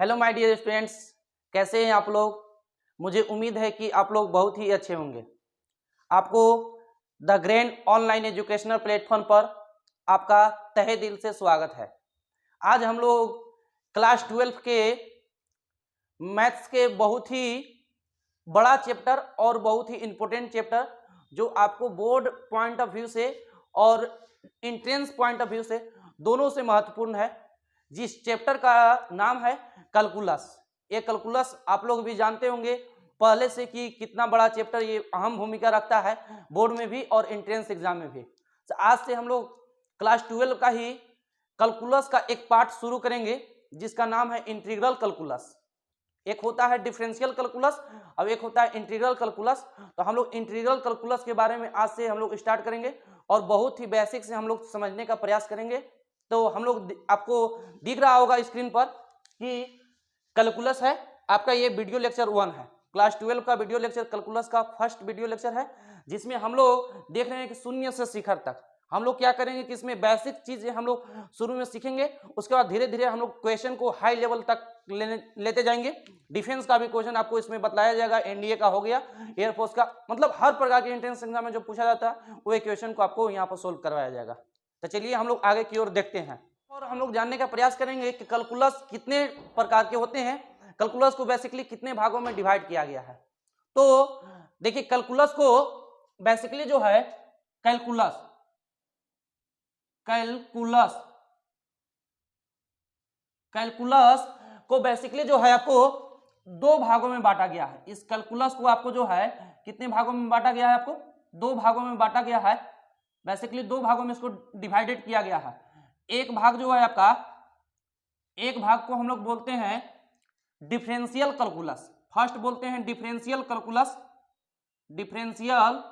Hello my dear students, कैसे हैं आप लोग। मुझे उम्मीद है कि आप लोग बहुत ही अच्छे होंगे। आपको the grand online educational platform पर आपका तहे दिल से स्वागत है। आज हम लोग क्लास 12 के मैथ्स के बहुत ही बड़ा चैप्टर और बहुत ही इम्पोर्टेंट चैप्टर जो आपको बोर्ड पॉइंट ऑफ व्यू से और इंट्रेंस पॉइंट ऑफ व्यू से दोनों से महत्वपूर्ण है, जिस चैप्टर का नाम है कैलकुलस। ये कैलकुलस आप लोग भी जानते होंगे पहले से कि कितना बड़ा चैप्टर ये अहम भूमिका रखता है बोर्ड में भी और एंट्रेंस एग्जाम में भी। तो आज से हम लोग क्लास 12 का ही कैलकुलस का एक पार्ट शुरू करेंगे जिसका नाम है इंटीग्रल कैलकुलस। एक होता है डिफरेंशियल कैलकुलस और एक होता है इंटीग्रल कैलकुलस। तो हम लोग इंटीग्रल कैलकुलस के बारे में आज से हम लोग स्टार्ट करेंगे और बहुत ही बेसिक से हम लोग समझने का प्रयास करेंगे। तो हम लोग आपको दिख रहा होगा स्क्रीन पर कि कैलकुलस है आपका, ये वीडियो लेक्चर 1 है। क्लास 12 का वीडियो लेक्चर कैलकुलस का फर्स्ट वीडियो लेक्चर है, जिसमें हम लोग देख रहे हैं कि शून्य से शिखर तक हम लोग क्या करेंगे कि इसमें बेसिक चीजें हम लोग शुरू में सीखेंगे, उसके बाद धीरे धीरे हम लोग क्वेश्चन को हाई लेवल तक लेते जाएंगे। डिफेंस का भी क्वेश्चन आपको इसमें बताया जाएगा, एनडीए का हो गया, एयरफोर्स का, मतलब हर प्रकार के एंट्रेंस एग्जाम में जो पूछा जाता है वो क्वेश्चन को आपको यहाँ पर सोल्व करवाया जाएगा। तो चलिए हम लोग आगे की ओर देखते हैं और हम लोग जानने का प्रयास करेंगे कि कैलकुलस कितने प्रकार के होते हैं, कैलकुलस को बेसिकली कितने भागों में डिवाइड किया गया है। तो देखिए कैलकुलस को बेसिकली जो है कैलकुलस को बेसिकली जो है आपको दो भागों में बांटा गया है। इस कैलकुलस को आपको जो है कितने भागों में बांटा गया है, आपको दो भागों में बांटा गया है। बेसिकली दो भागों में इसको डिवाइडेड किया गया है। एक भाग जो है आपका, एक भाग को हम लोग बोलते हैं डिफरेंशियल कैलकुलस। फर्स्ट बोलते हैं डिफरेंशियल कैलकुलस, डिफरेंशियल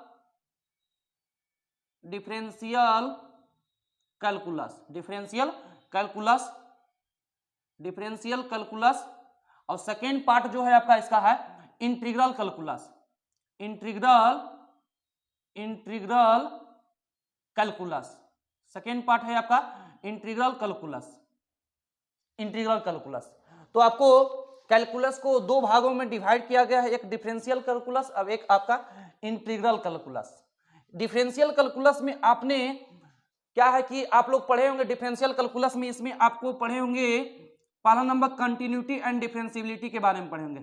कैलकुलस। और सेकेंड पार्ट जो है आपका इसका है integral calculus, integral calculus. Second part है आपका इंटीग्रल कैलकुलस। तो आपको कैलकुलस को दो भागों में डिवाइड किया गया है, एक डिफरेंशियल कैलकुलस और एक आपका इंटीग्रल कैलकुलस। डिफरेंशियल कैलकुलस में आपने क्या है कि आप लोग पढ़े होंगे डिफरेंशियल कैलकुलस में, इसमें आपको पढ़े होंगे पहला नंबर कंटिन्यूटी एंड डिफरेंशियबिलिटी के बारे में पढ़े होंगे।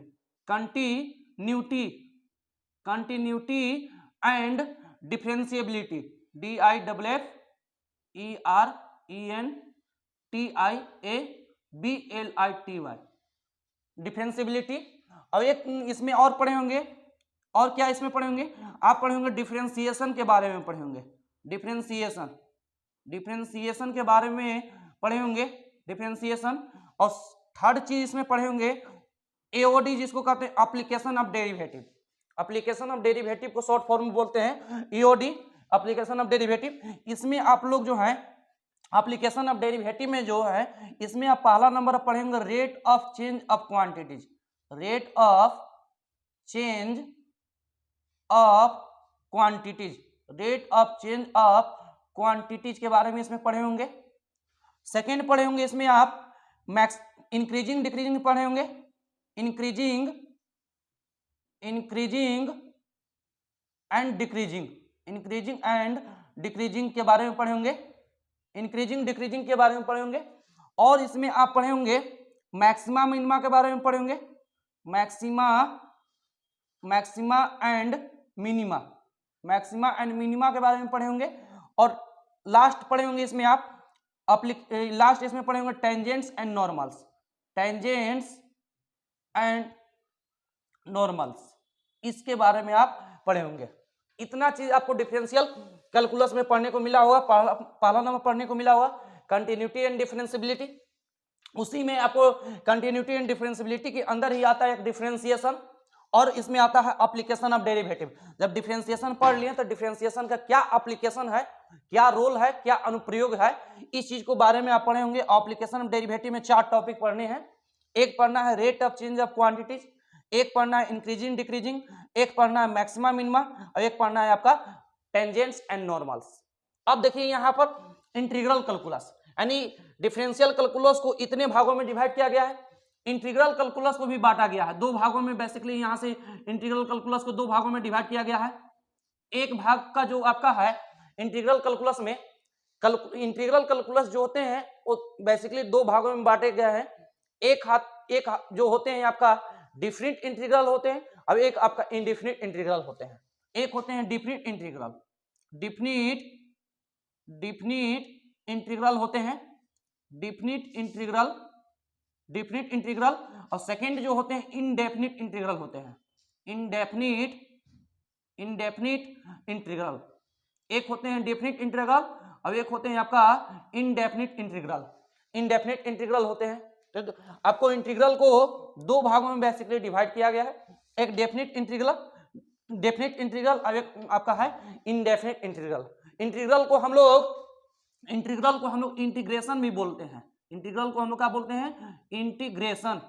Continuity and differentiability, DIFFERENTIABLITY, differentiability. और एक इसमें और पढ़े होंगे, और क्या इसमें पढ़े होंगे, आप पढ़े होंगे डिफरेंशिएशन के बारे में पढ़े होंगे, डिफरेंशिएशन के बारे में पढ़े होंगे, डिफरेंशिएशन। और थर्ड चीज इसमें पढ़े होंगे एओडी, जिसको कहते हैं application of derivative. Application of derivative को शॉर्ट फॉर्म में बोलते हैं ईओडी, एप्लीकेशन ऑफ डेरिवेटिव। इसमें आप लोग जो है एप्लीकेशन ऑफ डेरिवेटिव में जो है इसमें आप पहला नंबर पढ़ेंगे rate of change of quantities, rate of change of quantities, rate of change of quantities के बारे में इसमें पढ़े होंगे। सेकेंड पढ़े होंगे इसमें आप मैक्स इंक्रीजिंग डिक्रीजिंग पढ़े होंगे, इंक्रीजिंग एंड डिक्रीजिंग के बारे में पढ़े होंगे, इंक्रीजिंग डिक्रीजिंग के बारे में पढ़े होंगे। और इसमें आप पढ़े होंगे मैक्सिमा मिनिमा के बारे में पढ़े होंगे, मैक्सिमा एंड मिनिमा के बारे में पढ़े होंगे। और लास्ट पढ़े होंगे इसमें आप लास्ट इसमें पढ़े होंगे टेंजेंट्स एंड नॉर्मल्स, इसके बारे में आप पढ़े होंगे। इतना चीज आपको डिफरेंशियल कैलकुलस में पढ़ने को मिला होगा। पहला नंबर पढ़ने को मिला होगा कंटिन्यूटी एंड डिफरेंशियबिलिटी। उसी में आपको कंटिन्यूटी एंड डिफरेंशियबिलिटी के अंदर ही आता है एक डिफरेंशिएशन, और इसमें आता है एप्लीकेशन ऑफ डेरिवेटिव। जब डिफरेंशिएशन पढ़ लिए तो डिफरेंशिएशन का क्या एप्लीकेशन है, क्या रोल है, क्या अनुप्रयोग है, इस चीज को बारे में आप पढ़े होंगे। एप्लीकेशन ऑफ डेरिवेटिव में 4 टॉपिक पढ़ने हैं। एक पढ़ना है rate of change of quantities, एक पढ़ना है इंक्रीजिंग डिक्रीजिंग, एक पढ़ना है मैक्सिमा मिनिमा, और एक पढ़ना है आपका टेंजेंट्स एंड नॉर्मल्स। अब देखिए यहाँ पर इंटीग्रल कैलकुलस यानी डिफरेंशियल कैलकुलस को इतने भागों में डिवाइड किया गया है। इंटीग्रल कैलकुलस को भी बांटा गया है दो भागों में। बेसिकली यहाँ से इंटीग्रल कैलकुलस को दो भागों में डिवाइड किया गया है। एक भाग का जो आपका है इंटीग्रल कैलकुलस में, इंटीग्रल कैलकुलस जो होते हैं वो बेसिकली दो भागों में बांटे गए हैं। एक जो होते हैं आपका डिफरेंट इंटीग्रल होते हैं, अब एक आपका इंडेफिनिट इंटीग्रल होते हैं। एक होते हैं डिफरेंट इंटीग्रल, डिफिनिट इंटीग्रल होते हैं, डिफिनिट इंटीग्रल। और सेकंड जो होते हैं इनडेफिनिट इंटीग्रल होते हैं, इनडेफिनिट इंटीग्रल। एक होते हैं डेफिनिट इंटीग्रल और एक होते हैं आपका इनडेफिनिट इंटीग्रल। इनडेफिनिट इंटीग्रल होते हैं तो आपको इंटीग्रल को दो भागों में बेसिकली डिवाइड किया गया है, एक डेफिनिट इंटीग्रल और एक आपका है इनडेफिनिट इंटीग्रल। इंटीग्रल को हम लोग इंटीग्रेशन भी बोलते हैं। इंटीग्रल को हम लोग क्या बोलते हैं? इंटीग्रेशन।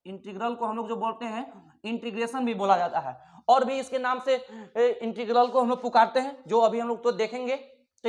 इंटीग्रल को हम लोग जो बोलते हैं इंटीग्रेशन भी बोला जाता है, और भी इसके नाम से इंटीग्रल को हम लोग पुकारते हैं, जो अभी हम लोग तो देखेंगे। तो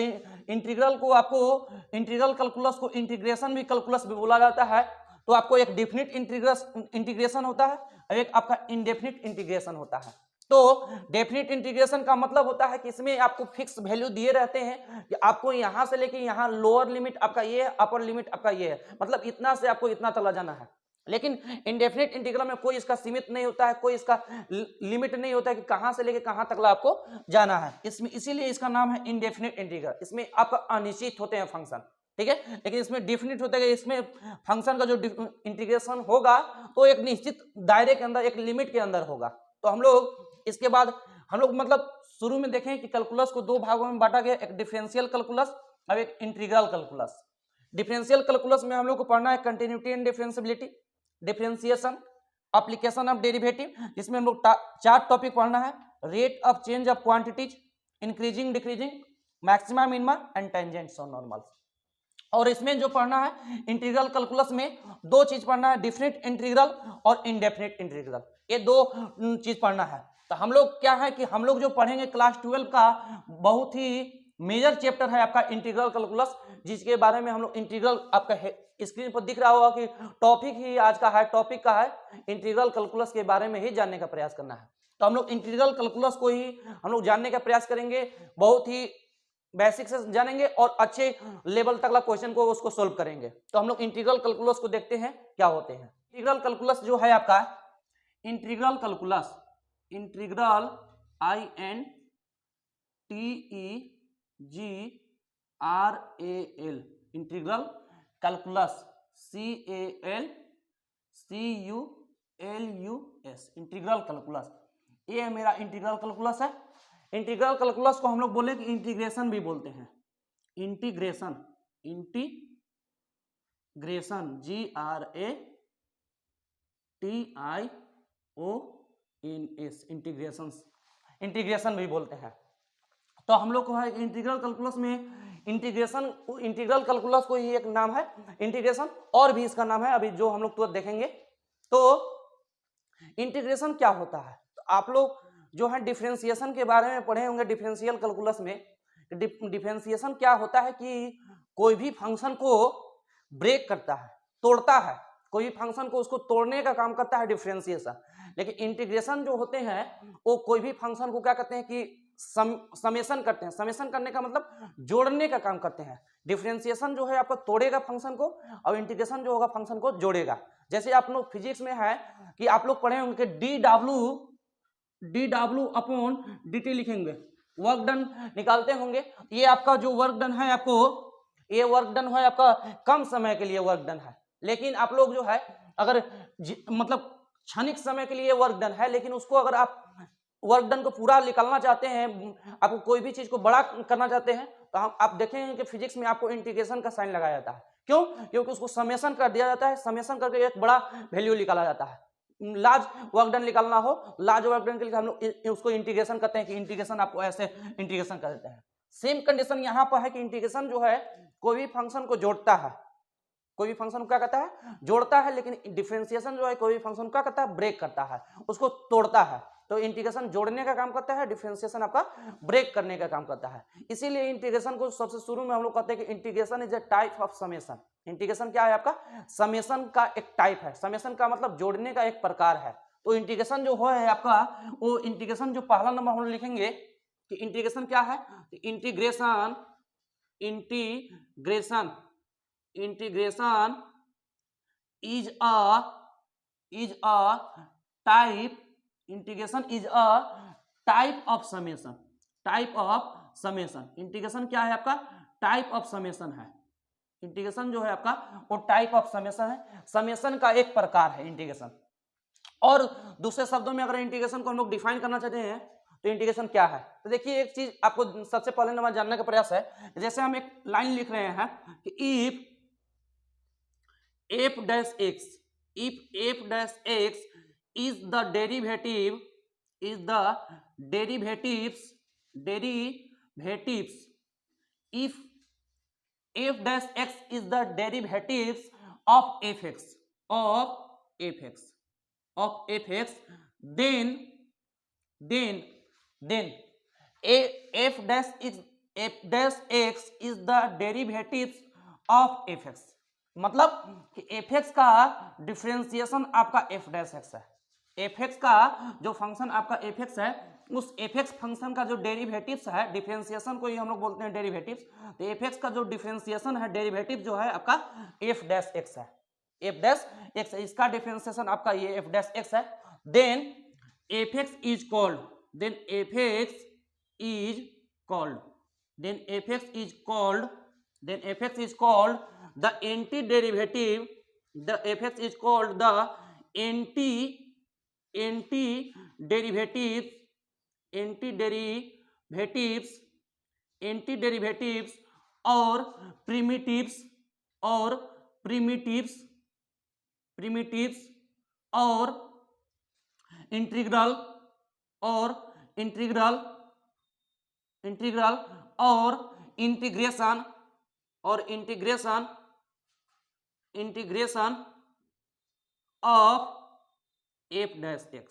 इंटीग्रल को आपको इंटीग्रल कैलकुलस को इंटीग्रेशन भी कैलकुलस भी बोला जाता है। तो आपको एक डेफिनिट इंटीग्रेशन होता है और एक आपका इनडेफिनिट इंटीग्रेशन होता है। तो डेफिनिट इंटीग्रेशन का मतलब होता है कि इसमें आपको फिक्स वैल्यू दिए रहते हैं कि आपको यहां से लेके यहां लोअर लिमिट आपका ये है, अपर लिमिट आपका ये है, मतलब इतना से आपको इतना चला जाना है। लेकिन इंडेफिनिट इंटीग्रल में कोई इसका सीमित नहीं होता है, कोई इसका लिमिट नहीं होता है कि कहां से लेके कहां तक आपको जाना है। इसमें इसीलिए इसका नाम है इंडेफिनिट इंटीग्रल। इसमें आपका अनिश्चित होते हैं फंक्शन, ठीक है, लेकिन इसमें डिफिनिट होता है। इसमें फंक्शन का जो इंटीग्रेशन होगा तो एक निश्चित दायरे के अंदर, एक लिमिट के अंदर होगा। तो हम लोग इसके बाद हम लोग मतलब शुरू में देखें कि कैलकुलस को दो भागों में बांटा गया, एक डिफरेंशियल कैलकुलस और एक इंटीग्रल कैलकुलस। डिफरेंशियल कैलकुलस में हम लोग को पढ़ना है continuity and differentiability, differentiation, application of derivative, जिसमें हम लोग चार टॉपिक पढ़ना है। Rate of change of quantities, increasing decreasing, maxima minima and tangents on normals. और इसमें जो पढ़ना है इंटीग्रल कैलकुलस में दो चीज पढ़ना है, डिफिनिट इंटीग्रल और इनडेफिनिट इंटीग्रल। ये दो चीज पढ़ना है। तो हम लोग क्या है कि हम लोग जो पढ़ेंगे क्लास 12 का बहुत ही मेजर चैप्टर है आपका इंटीग्रल कैलकुलस, जिसके बारे में हम लोग इंटीग्रल आपका स्क्रीन पर दिख रहा होगा कि टॉपिक ही आज का है, टॉपिक का है इंटीग्रल कैलकुलस के बारे में ही जानने का प्रयास करना है। तो हम लोग इंटीग्रल कैलकुलस को ही हम लोग जानने का प्रयास करेंगे, बहुत ही बेसिक से जानेंगे और अच्छे लेवल तक का क्वेश्चन को उसको सोल्व करेंगे। तो हम लोग इंटीग्रल कैलकुलस को देखते हैं क्या होते हैं। इंटीग्रल कैलकुलस जो है आपका integral calculus, integral INTEGRAL, integral calculus CALCULUS, integral calculus. ये मेरा इंटीग्रल कैलकुलस है। इंटीग्रल कैलकुलस को हम लोग बोले कि इंटीग्रेशन भी बोलते हैं, इंटीग्रेशन GRATIONS, इंटीग्रेशन भी बोलते हैं। तो हम लोग को है इंटीग्रल कैलकुलस में इंटीग्रल कैलकुलस को ही एक नाम है इंटीग्रेशन, और भी इसका नाम है अभी जो हम लोग तो देखेंगे। तो इंटीग्रेशन क्या होता है, तो आप लोग जो है डिफरेंशिएशन के बारे में पढ़े होंगे डिफरेंशियल कैलकुलस में। डिफरेंशिएशन क्या होता है कि कोई भी फंक्शन को ब्रेक करता है, तोड़ता है, कोई भी फंक्शन को उसको तोड़ने का काम करता है डिफरेंशिएशन। लेकिन इंटीग्रेशन जो होते हैं वो कोई भी फंक्शन को क्या करते हैं कि समेशन करते हैं। समेशन करने का मतलब जोड़ने का काम करते हैं। डिफरेंशिएशन जो है आपको तोड़ेगा फंक्शन को, और इंटीग्रेशन जो होगा फंक्शन को जोड़ेगा। जैसे आप लोग फिजिक्स में है कि आप लोग पढ़े होंगे dw अपॉन dt लिखेंगे, वर्क डन निकालते होंगे। ये आपका जो वर्क डन है आपको, ये वर्क डन है आपका कम समय के लिए वर्क डन है। लेकिन आप लोग जो है अगर मतलब क्षणिक समय के लिए वर्क डन है, लेकिन उसको अगर आप वर्क डन को पूरा निकालना चाहते हैं, आपको कोई भी चीज को बड़ा करना चाहते हैं, तो हम आप देखेंगे कि फिजिक्स में आपको इंटीग्रेशन का साइन लगाया जाता है। क्यों? क्योंकि उसको समेशन कर दिया जाता है, समेशन करके एक बड़ा वैल्यू निकाला जाता है। लार्ज वर्क डन निकालना हो, लार्ज वर्क डन के लिए हम लोग उसको इंटीग्रेशन करते हैं कि इंटीग्रेशन आपको ऐसे इंटीग्रेशन कर देते हैं। सेम कंडीशन यहाँ पर है कि इंटीग्रेशन जो है कोई भी फंक्शन को जोड़ता है, कोई भी फंक्शन को क्या करता है, जोड़ता है, लेकिन डिफरेंशिएशन जो है कोई भी फंक्शन को क्या करता है, ब्रेक करता है, उसको तोड़ता है। तो इंटीग्रेशन जोड़ने का काम करता है, डिफरेंशिएशन आपका ब्रेक करने का काम करता है। इसीलिए इंटीग्रेशन को सबसे शुरू में हम लोग कहते हैं कि integration is a type of summation. Integration क्या है आपका, समेशन का एक टाइप है। समेशन का मतलब जोड़ने का एक प्रकार है। तो इंटीग्रेशन जो है आपका, वो इंटीग्रेशन जो पहला नंबर हम लोग लिखेंगे कि इंटीग्रेशन क्या है, integration integration integration is a type, integration is a type of summation. Type of summation, integration क्या है आपका, टाइप ऑफ समेशन है। इंटीग्रेशन जो है आपका वो टाइप ऑफ समेशन है, समेशन का एक प्रकार है इंटीग्रेशन। और दूसरे शब्दों में अगर इंटीग्रेशन को हम लोग डिफाइन करना चाहते हैं तो इंटीग्रेशन क्या है, तो देखिए एक चीज आपको सबसे पहले नंबर जानने का प्रयास है। जैसे हम एक लाइन लिख रहे हैं कि if f dash x, if f dash x is the derivatives if f dash x is the derivatives of fx then f dash x is the derivatives of fx। मतलब कि fx का differentiation आपका f dash x है। fx का जो function आपका fx है, उस fx फंक्शन का जो डेरिवेटिव्स है, डिफरेंशिएशन को ही हम लोग बोलते हैं डेरिवेटिव्स। तो fx का जो डिफरेंशिएशन है, डेरिवेटिव जो है आपका f डैश x है, f डैश x, इसका डिफरेंशिएशन आपका ये f डैश x है। Then fx is called, then fx is called the antiderivative, the fx is called the antiderivatives और primitives और इंटीग्रल और integration of f dash x।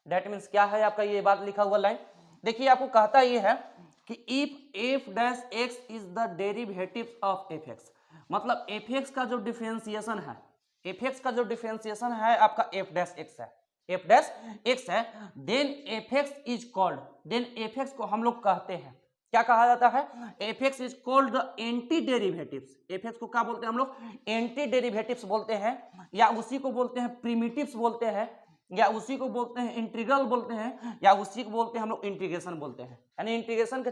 That means क्या है आपका, ये बात लिखा हुआ लाइन देखिए, आपको कहता ये है कि if f dash x is the derivative of fx, मतलब fx का जो डिफरेंशिएशन है, fx का जो डिफरेंशिएशन है आपका f डैश x है, f डैश x है, then fx is called, then fx को हम लोग कहते हैं, क्या कहा जाता है, fx is called the anti derivatives. fx को क्या बोलते हैं हम लोग, एंटी डेरिवेटिव्स बोलते हैं, या उसी को बोलते हैं प्रिमिटिव्स बोलते हैं, या उसी को बोलते हैं इंटीग्रल बोलते हैं, या उसी को बोलते हैं हम लोग इंटीग्रेशन बोलते हैं। यानी इंटीग्रेशन के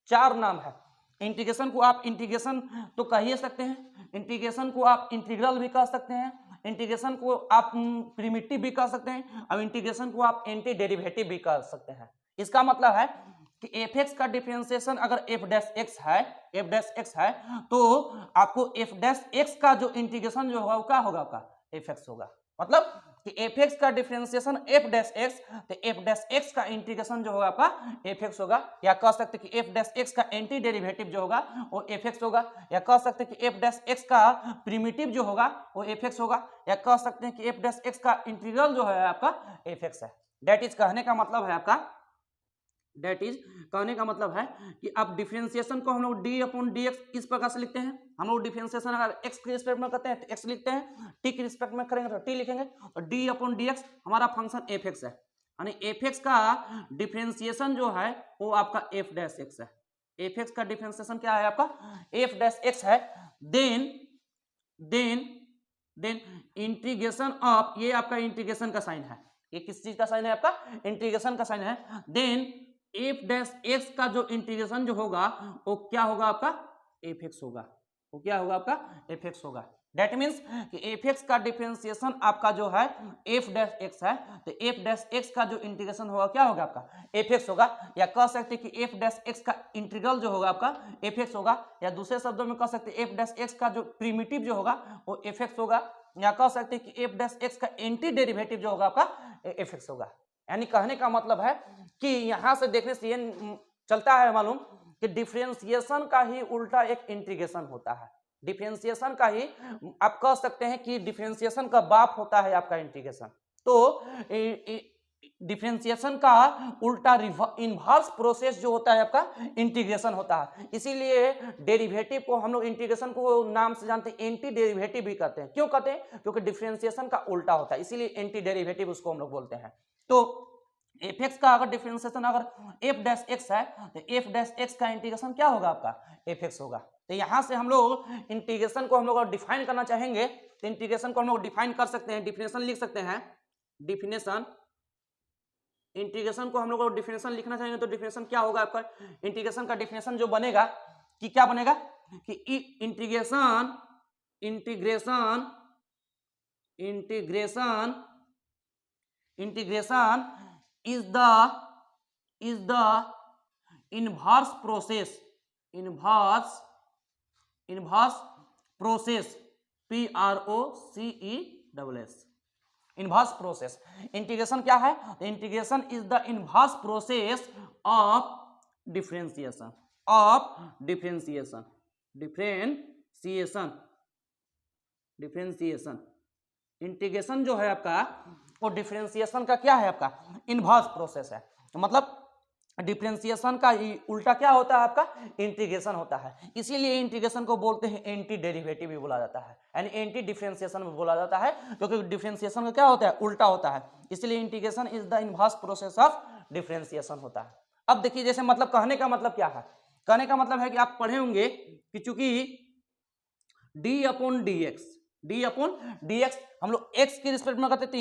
चार नाम है। इंटीग्रेशन को आप इंटीग्रेशन तो कह ही सकते हैं, इंटीग्रेशन को आप इंटीग्रल भी कह सकते हैं, इंटीग्रेशन को आप प्रिमिटिव भी कह सकते हैं, और इंटीग्रेशन को आप एंटी डेरिवेटिव भी कह सकते हैं। इसका मतलब है कि fx का डिफरेंशिएशन अगर f डैश x है तो आपको f डैश x का जो इंटीग्रेशन जो होगा वो क्या होगा, आपका fx होगा। मतलब कि fx का डिफरेंशिएशन f डैश x, तो f डैश x का इंटीग्रेशन जो होगा आपका fx होगा, या कह सकते कि f डैश x का एंटी डेरिवेटिव जो होगा वो fx होगा, या कह सकते कि f डैश x का प्रिमिटिव जो होगा वो fx होगा, या कह सकते हैं कि f डैश x का इंटीग्रल जो है आपका fx है। दैट इज कहने का मतलब है आपका, दैट इज कहने का मतलब है कि अब डिफरेंशिएशन को हम लोग d अपॉन dx इस प्रकार से लिखते हैं। हम लोग डिफरेंशिएशन अगर x के रिस्पेक्ट में करते हैं तो x लिखते हैं, t के रिस्पेक्ट में करेंगे तो t लिखेंगे, और d अपॉन dx हमारा फंक्शन fx है, यानी fx का डिफरेंशिएशन जो है वो आपका f डैश x है। fx का डिफरेंशिएशन क्या है आपका, f डैश x है। देन इंटीग्रेशन ऑफ, ये आपका इंटीग्रेशन का साइन है, ये किस चीज का साइन है आपका, इंटीग्रेशन का साइन है। देन f डैश x का जो इंटीग्रेशन जो होगा वो क्या होगा आपका fx होगा, वो क्या होगा आपका fx होगा। दैट मीन्स कि fx का डिफरेंशिएशन आपका जो है f डैश x है, तो f डैश x का जो इंटीग्रेशन होगा क्या होगा आपका fx होगा, या कह सकते कि f डैश x का इंटीग्रल जो होगा आपका fx होगा, या दूसरे शब्दों में कह सकते f डैश x का जो प्रिमिटिव जो होगा वो fx होगा, या कह सकते कि f डैश x का एंटी डेरिवेटिव जो होगा आपका fx होगा। यानी कहने का मतलब है कि यहां से देखने से ये चलता है मालूम कि डिफरेंशिएशन का ही उल्टा एक इंटीग्रेशन होता है। डिफरेंशिएशन का ही आप कह सकते हैं कि डिफरेंशिएशन का बाप होता है आपका इंटीग्रेशन। तो डिफरेंशिएशन का उल्टा इनवर्स प्रोसेस जो होता है आपका इंटीग्रेशन होता है। इसीलिए डेरिवेटिव को हम लोग इंटीग्रेशन को नाम से जानते हैं एंटी डेरिवेटिव भी कहते हैं। क्यों कहते हैं? क्योंकि डिफरेंशिएशन का उल्टा होता है, इसीलिए एंटी डेरिवेटिव उसको हम लोग बोलते हैं। तो एफ एक्स का अगर डिफरेंशिएशन अगर एफ डैश एक्स है तो एफ डैश एक्स का इंटीग्रेशन क्या होगा आपका? एफ एक्स होगा। तो यहां से हम लोग इंटीग्रेशन को हम लोग डिफाइन करना चाहेंगे तो इंटीग्रेशन को हम लोग डिफाइन कर सकते हैं, डिफिनेशन लिख सकते हैं। डिफिनेशन इंटीग्रेशन को हम लोग डिफिनेशन लिखना चाहेंगे तो डिफिनेशन क्या होगा आपका? इंटीग्रेशन का डिफिनेशन जो बनेगा कि क्या बनेगा कि integration integration integration integration is the inverse process PROCESS inverse process. Integration क्या है? Integration is the inverse process of differentiation differentiation integration जो है आपका वो डिफरेंशिएशन का क्या है आपका? इनवर्स प्रोसेस है। तो मतलब डिफरेंशिएशन का उल्टा क्या होता है आपका? इंटीग्रेशन होता है। इसीलिए इंटीग्रेशन को बोलते हैं एंटी डेरिवेटिव भी बोला जाता है, यानी एंटी डिफरेंशिएशन भी बोला जाता है, क्योंकि डिफरेंशिएशन का क्या होता है? उल्टा होता है। इसलिए integration is the inverse process of differentiation होता है। अब देखिए जैसे मतलब कहने का मतलब क्या है? कहने का मतलब है कि आप पढ़े होंगे कि चूंकि डी अपॉन डी एक्स हम लोग एक्स के रिस्पेक्ट में करते हैं, तो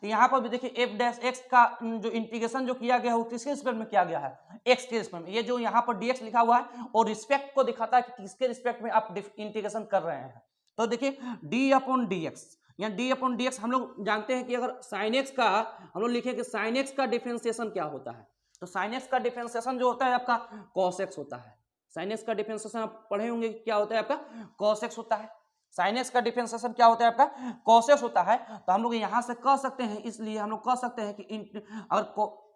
यहाँ पर भी देखिए एफ डैश एक्स का जो इंटीग्रेशन जो किया गया है वो किसके रिस्पेक्ट में किया गया है? एक्स के रिस्पेक्ट में। ये जो यहाँ पर डी एक्स लिखा हुआ है और रिस्पेक्ट को दिखाता है कि किसके रिस्पेक्ट में आप इंटीग्रेशन कर रहे हैं। तो देखिए डी अपॉन डी एक्स या डी अपॉन डी एक्स हम लोग जानते हैं कि अगर साइन एक्स का हम लोग लिखे कि साइन एक्स का डिफरेंशिएशन क्या होता है, तो साइन एक्स का डिफरेंशिएशन जो होता है आपका कॉस एक्स होता है। साइन एक्स का डिफरेंशिएशन आप पढ़े होंगे क्या होता है आपका? कॉस एक्स होता है। साइन एक्स का डिफरेंशिएशन क्या होता है आपका? कॉस एक्स होता है। तो हम लोग यहां से कह सकते हैं, इसलिए हम लोग कह सकते हैं कि अगर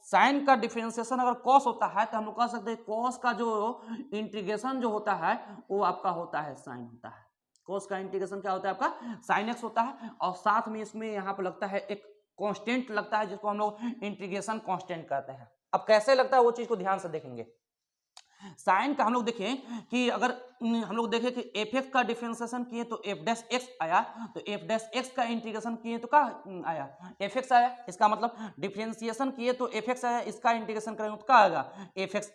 साइन का डिफरेंशिएशन अगर कॉस होता है तो हम लोग कह सकते हैं कॉस का जो इंटीग्रेशन जो होता है वो आपका होता है साइन होता है। कॉस का इंटीग्रेशन क्या होता है आपका? साइन एक्स होता है। और साथ में इसमें यहाँ पर लगता है एक कांस्टेंट लगता है जिसको हम लोग इंटीग्रेशन कांस्टेंट कहते हैं। अब कैसे लगता है वो चीज को ध्यान से देखेंगे। साइन का हम लोग देखें कि अगर हम लोग देखें कि एफ एक्स का डिफरेंशिएशन किए तो एफ डैश एक्स आया, तो एफ डैश एक्स का इंटीग्रेशन किए तो क्या आया? एफ एक्स आया। इसका मतलब डिफरेंशिएशन किए तो एफ एक्स आया, इसका इंटीग्रेशन करेंगे तो क्या आएगा? F x.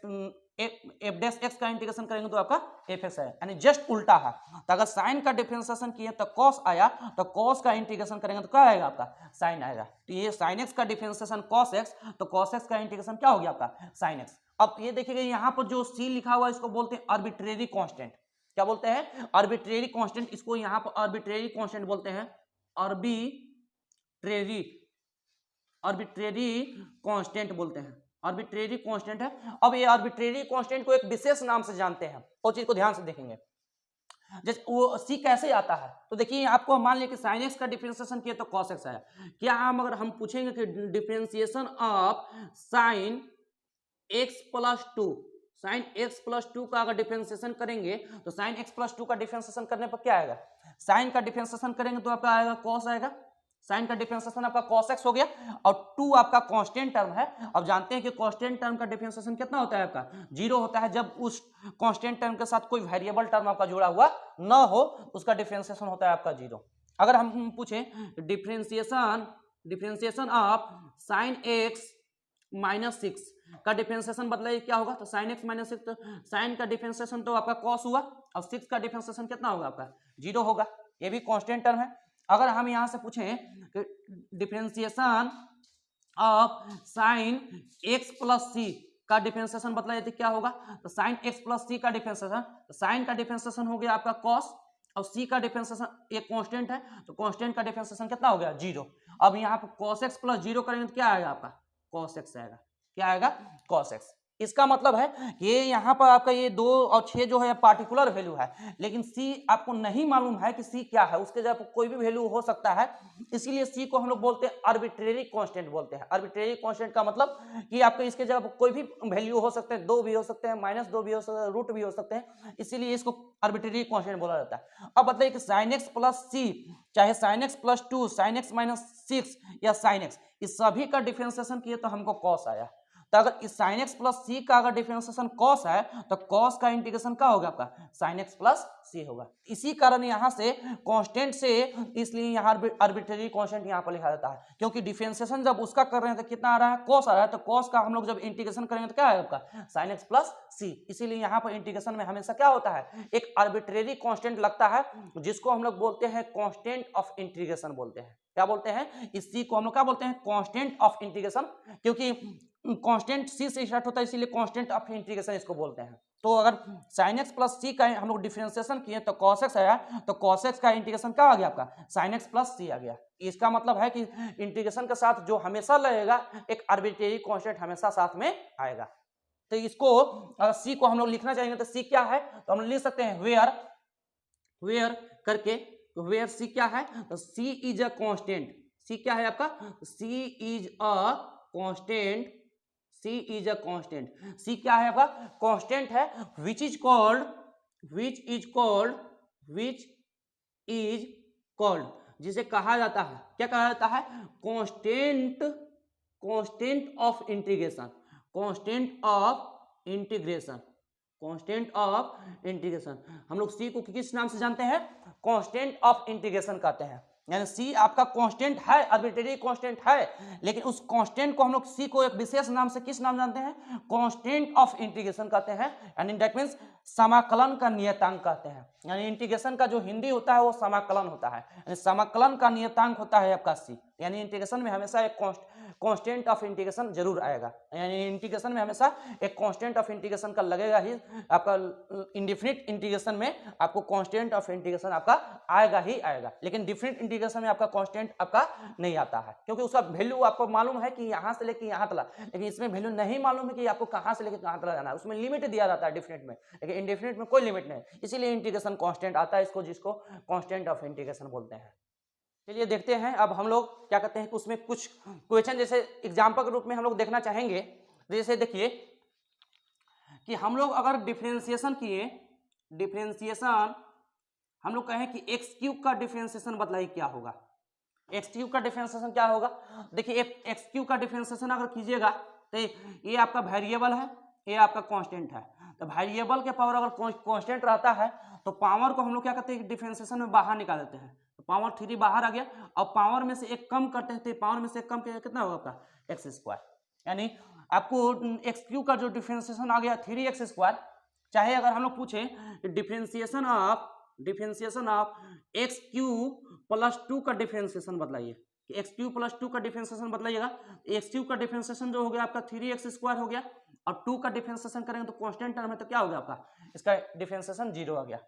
F dash x का इंटीग्रेशन करेंगे तो आपका एफ एक्स आया, यानी जस्ट उल्टा है। तो अगर साइन का डिफरेंशिएशन किए तो कॉस आया, तो कॉस का इंटीग्रेशन करेंगे तो क्या आएगा आपका? साइन आएगा। तो ये साइन एक्स का डिफरेंशिएशन कॉस एक्स, तो कॉस एक्स का इंटीग्रेशन क्या हो गया आपका? Sine x. अब ये देखिएगा यहाँ पर जो सी लिखा हुआ है इसको बोलते हैं आर्बिट्रेरी कांस्टेंट। क्या बोलते हैं? Arbitrary constant. इसको यहाँ पर आर्बिट्रेरी कांस्टेंट बोलते हैं। आर्बिट्रेरी कांस्टेंट बोलते हैं। आर्बिट्रेरी कांस्टेंट है। अब ये आर्बिट्रेरी कांस्टेंट को एक विशेष नाम से जानते हैं, वो चीज को ध्यान से देखेंगे। जैसे वो सी कैसे आता है, तो देखिए आपको मान लिया कि साइन एक्स का डिफरेंशिएशन किया तो कॉस एक्स आया। क्या हम अगर पूछेंगे कि differentiation of sine x plus two, sign x plus two का अगर डिफरेंशिएशन करेंगे तो साइन एक्स प्लस टू का डिफरेंशिएशन करने पर क्या आएगा? साइन का डिफरेंशिएशन करेंगे तो आपका आएगा कॉस आएगा। साइन का डिफरेंशिएशन आपका cos x हो गया और 2 आपका कांस्टेंट टर्म है। अब जानते हैं कि कांस्टेंट टर्म का डिफरेंशिएशन कितना होता है आपका? 0 होता है। जब उस कांस्टेंट टर्म के साथ कोई वेरिएबल टर्म आपका जुड़ा हुआ न हो उसका डिफरेंशिएशन होता है आपका 0। अगर हम पूछें differentiation of sign x minus 6 का डिफरेंशिएशन बदलाइए क्या होगा? तो साइन एक्स माइनस 6, साइन का डिफरेंशिएशन तो आपका कॉस हुआ और 6 का डिफरेंशिएशन कितना होगा आपका? 0 होगा। ये भी कांस्टेंट टर्म है। अगर हम यहां से पूछें कि differentiation of sine x plus c का डिफरेंशिएशन बतलाइए तो क्या होगा? तो साइन एक्स प्लस सी का डिफरेंशिएशन, तो साइन का डिफरेंशिएशन हो गया आपका कॉस और सी का डिफरेंशिएशन एक कांस्टेंट है तो कांस्टेंट का डिफरेंशिएशन कितना हो गया? 0। अब यहाँ पर cos x प्लस 0 करेंगे तो क्या आएगा आपका? cos x आएगा। क्या आएगा? cos x। इसका मतलब है कि ये यहाँ पर आपका ये 2 और 6 जो है पार्टिकुलर वैल्यू है, लेकिन C आपको नहीं मालूम है कि C क्या है, उसके जगह पर कोई भी वैल्यू हो सकता है, इसीलिए C को हम लोग बोलते हैं आर्बिट्रेरी कांस्टेंट बोलते हैं। आर्बिट्रेरी कांस्टेंट का मतलब कि आपके इसके जगह पर कोई भी वैल्यू हो सकते हैं, 2 भी हो सकते हैं, -2 भी हो सकते हैं, रूट भी हो सकते हैं, इसीलिए इसको आर्बिट्रेरी कांस्टेंट बोला जाता है। अब बताइए कि sin x प्लस C, चाहे sin x plus 2, sin x minus 6 या sin x, इस सभी का डिफरेंशिएशन किए तो हमको cos आया। तो अगर इस sin x प्लस c का अगर डिफरेंशिएशन cos है तो cos का इंटीग्रेशन क्या होगा आपका sin x प्लस c होगा। इसी कारण यहाँ से कांस्टेंट से, इसलिए यहाँ आर्बिट्रेरी कांस्टेंट यहाँ पर लिखा जाता है, क्योंकि डिफरेंशिएशन जब उसका कर रहे हैं तो कितना आ रहा है, cos आ रहा है, तो cos का हम लोग जब इंटीग्रेशन करेंगे तो क्या है आपका sin x प्लस c। इसीलिए यहाँ पर इंटीग्रेशन में हमेशा क्या होता है, एक आर्बिट्रेरी कांस्टेंट लगता है, जिसको हम लोग बोलते हैं कांस्टेंट ऑफ इंटीग्रेशन बोलते हैं। क्या बोलते हैं, इस c को हम लोग क्या बोलते हैं, कांस्टेंट ऑफ इंटीग्रेशन, क्योंकि कांस्टेंट c से स्टार्ट होता है, इसीलिए कांस्टेंट ऑफ इंटीग्रेशन इसको बोलते हैं। तो अगर sin x प्लस c का हम लोग डिफरेंशिएशन किए तो cos x आया, तो cos x का इंटीग्रेशन क्या आ गया आपका sin x प्लस c आ गया। इसका मतलब है कि इंटीग्रेशन के साथ जो हमेशा लगेगा, एक आर्बिट्रेरी कांस्टेंट हमेशा साथ में आएगा। तो इसको c को हम लोग लिखना चाहेंगे तो c क्या है, तो हम लिख सकते हैं वेयर करके, वेयर c क्या है, तो c is a constant. c क्या है आपका, c is a constant, c is a constant. c क्या है आपका, कांस्टेंट है, which is called, जिसे कहा जाता है, क्या कहा जाता है, constant of integration, constant of integration, constant of integration. हम लोग c को किस नाम से जानते हैं, कांस्टेंट ऑफ इंटीग्रेशन कहते हैं। यानी c आपका कांस्टेंट है, आर्बिट्रेरी कांस्टेंट है, लेकिन उस कांस्टेंट को हम लोग c को एक विशेष नाम से किस नाम जानते हैं, कांस्टेंट ऑफ इंटीग्रेशन कहते हैं। यानी दैट मींस समाकलन का नियतांक कहते हैं। यानी इंटीग्रेशन का जो हिंदी होता है वो समाकलन होता है, यानी समाकलन का नियतांक होता है आपका c। यानी इंटीग्रेशन में हमेशा एक कांस्टेंट ऑफ इंटीग्रेशन जरूर आएगा, यानी इंटीग्रेशन में हमेशा एक कांस्टेंट ऑफ इंटीग्रेशन का लगेगा ही। आपका इंडिफिनिट इंटीग्रेशन में आपको कांस्टेंट ऑफ इंटीग्रेशन आपका आएगा ही आएगा, लेकिन डिफिनिट इंटीग्रेशन में आपका कांस्टेंट आपका नहीं आता है, क्योंकि उसका वैल्यू आपको मालूम है कि यहाँ से लेके यहाँ तक, लेकिन इसमें वैल्यू नहीं मालूम है कि आपको कहाँ से लेके कहाँ तक जाना है। उसमें लिमिट दिया जाता है डिफिनिट में, लेकिन इंडिफिनिट में कोई लिमिट नहीं, इसीलिए इंटीग्रेशन कांस्टेंट आता है, इसको जिसको कांस्टेंट ऑफ इंटीग्रेशन बोलते हैं। चलिए देखते हैं अब हम लोग क्या कहते हैं कि उसमें कुछ क्वेश्चन जैसे एग्जाम्पल के रूप में हम लोग देखना चाहेंगे। जैसे देखिए कि हम लोग अगर डिफरेंशिएशन किए, डिफरेंशिएशन हम लोग कहें कि एक्स क्यूब का डिफरेंशिएशन बताइए क्या होगा, एक्स क्यूब का डिफरेंशिएशन क्या होगा। देखिए एक्स क्यूब का डिफरेंशिएशन अगर कीजिएगा तो ये आपका वेरिएबल है, ये आपका कांस्टेंट है। तो वेरिएबल के पावर अगर कांस्टेंट रहता है तो पावर को हम लोग क्या करते हैं, डिफरेंशिएशन में बाहर निकाल देते हैं, तो पावर 3 बाहर आ गया, और पावर में से एक कम करते हैं, तो पावर में से एक कम कितना होगा आपका एक्स स्क्वायर। यानी आपको एक्स क्यूब का जो डिफरेंशिएशन आ गया 3x²। चाहे अगर हम लोग पूछे differentiation of x cube plus 2 का डिफरेंशिएशन बताइए, कि एक्स क्यूब प्लस 2 का डिफरेंशिएशन बताइएगा, एक्स क्यूब का डिफरेंशिएशन जो हो गया आपका 3x² हो गया, और 2 का डिफरेंशिएशन करेंगे तो कांस्टेंट टर्म है तो क्या हो गया आपका, इसका डिफरेंशिएशन 0 आ गया।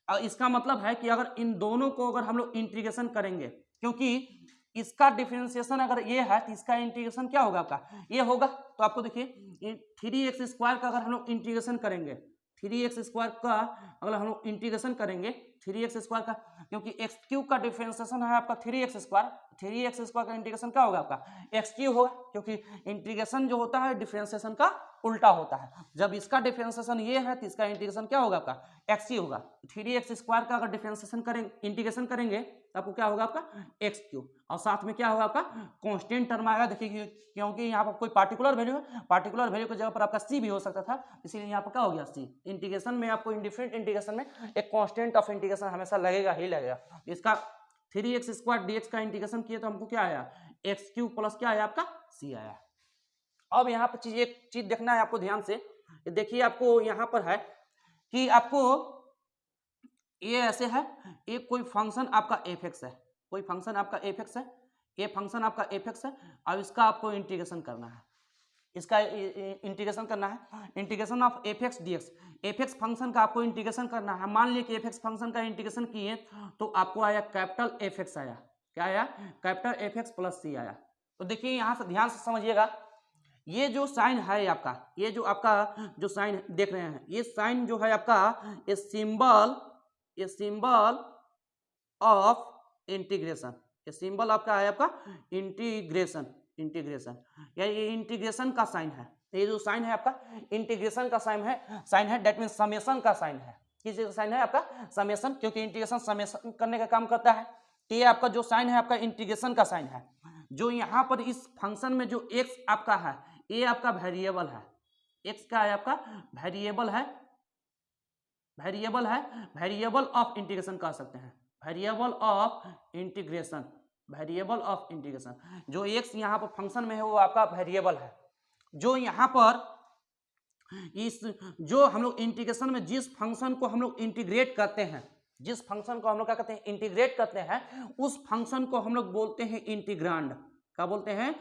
और इसका मतलब है कि अगर इन दोनों को अगर हम लोग इंटीग्रेशन करेंगे, क्योंकि इसका डिफरेंशिएशन अगर ये है तो इसका इंटीग्रेशन क्या होगा आपका ये होगा, तो आपको देखिए 3x² का अगर हम लोग इंटीग्रेशन करेंगे, 3x² का अगर हम लोग इंटीग्रेशन करेंगे 3x² का, क्योंकि एक्स क्यूब का डिफरेंशिएशन है आपका 3x² का इंटीग्रेशन क्या होगा आपका एक्स क्यूब होगा, क्योंकि इंटीग्रेशन जो होता है डिफरेंशिएशन का उल्टा होता है। जब इसका डिफरेंशिएशन ये है तो इसका इंटीग्रेशन क्या होगा आपका एक्स ही होगा। 3x² का अगर डिफरेंशिएशन करेंगे, इंटीग्रेशन करेंगे तो आपको क्या होगा आपका एक्स क्यूब, और साथ में क्या होगा आपका कांस्टेंट टर्म आएगा। देखिए क्योंकि यहाँ पर कोई पार्टिकुलर वैल्यू है, पार्टिकुलर वैल्यू की जगह पर आपका सी भी हो सकता था, इसीलिए यहाँ पर क्या हो गया सी। इंटीग्रेशन में आपको इंडिफरेंट इंटीग्रेशन में एक कांस्टेंट ऑफ इंटीग्रेशन हमेशा लगेगा ही लगेगा। इसका 3x² dx का इंटीग्रेशन किया तो हमको क्या आया एक्स क्यूब प्लस क्या आया आपका सी आया। अब यहाँ पर एक चीज देखना है आपको ध्यान से, देखिए आपको यहाँ पर है कि आपको ये ऐसे है, एक कोई फंक्शन आपका f(x) है, कोई फंक्शन आपका f(x) है, ये फंक्शन आपका f(x) है, अब इसका आपको इंटीग्रेशन करना है, इसका इंटीग्रेशन करना है, integration of f(x) dx। f(x) function का आपको इंटीग्रेशन करना है। मान लिया कि f(x) फंक्शन का इंटीग्रेशन किए तो आपको आया कैपिटल f(x) आया, क्या आया कैपिटल f(x) प्लस c आया। तो देखिए यहाँ से ध्यान से समझिएगा, ये जो साइन है आपका, ये जो आपका जो साइन देख रहे हैं, ये साइन जो है आपका ये सिंबल ऑफ इंटीग्रेशन, ये सिंबल आपका है आपका इंटीग्रेशन, यानी ये इंटीग्रेशन का साइन है। ये जो साइन है आपका इंटीग्रेशन का साइन है दैट मीन समेशन का साइन है। किस का साइन है आपका? समेशन, क्योंकि इंटीग्रेशन समेशन करने का काम करता है। तो ये आपका जो साइन है आपका इंटीग्रेशन का साइन है। जो यहाँ पर इस फंक्शन में जो x आपका है, ये आपका वेरिएबल है, x का है आपका वेरिएबल है, वेरिएबल ऑफ इंटीग्रेशन कह सकते हैं, वेरिएबल ऑफ इंटीग्रेशन, जो x यहाँ पर फंक्शन में है वो आपका वेरिएबल है। जो यहाँ पर इस जो हम लोग इंटीग्रेशन में जिस फंक्शन को हम लोग इंटीग्रेट करते हैं, जिस फंक्शन को हम लोग क्या करते हैं इंटीग्रेट करते हैं, उस फंक्शन को हम लोग बोलते हैं इंटीग्रांड। क्या बोलते हैं?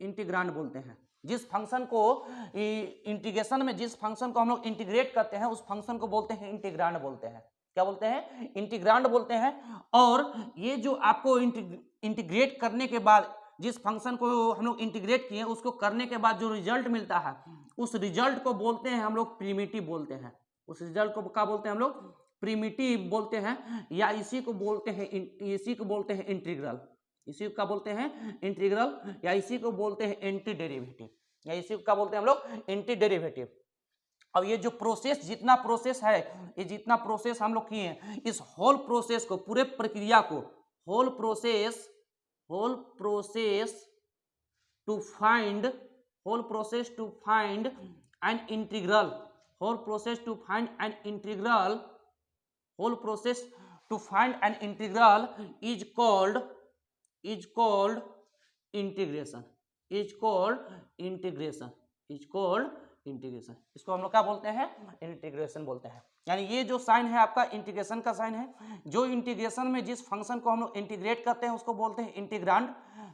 इंटीग्रांड बोलते हैं। जिस फंक्शन को इंटीग्रेशन में जिस फंक्शन को हम लोग इंटीग्रेट करते हैं उस फंक्शन को बोलते हैं इंटीग्रांड बोलते हैं। क्या बोलते हैं? इंटीग्रांड बोलते हैं। और ये जो आपको इंटीग्रेट करने के बाद जिस फंक्शन को हम लोग इंटीग्रेट किए उसको करने के बाद जो रिजल्ट मिलता है उस रिजल्ट को बोलते हैं हम लोग प्रिमिटिव बोलते हैं। उस रिजल्ट को क्या बोलते हैं हम लोग? प्रिमिटिव बोलते हैं, या इसी को बोलते हैं इंटीग्रल। इसी का बोलते हैं इंटीग्रल, या इसी को बोलते हैं एंटी डेरिवेटिव, या इसी को क्या बोलते हैं हम लोग? Anti derivative. अब ये जो प्रोसेस जितना प्रोसेस है, ये जितना प्रोसेस हम लोग किए हैं, इस होल प्रोसेस को, पूरे प्रक्रिया को, whole process to find an integral, is called integration, इसको हम लोग क्या बोलते हैं? इंटीग्रेशन बोलते हैं। यानी ये जो साइन है आपका इंटीग्रेशन का साइन है। जो इंटीग्रेशन में जिस फंक्शन को हम लोग इंटीग्रेट करते हैं उसको बोलते हैं इंटीग्रांड।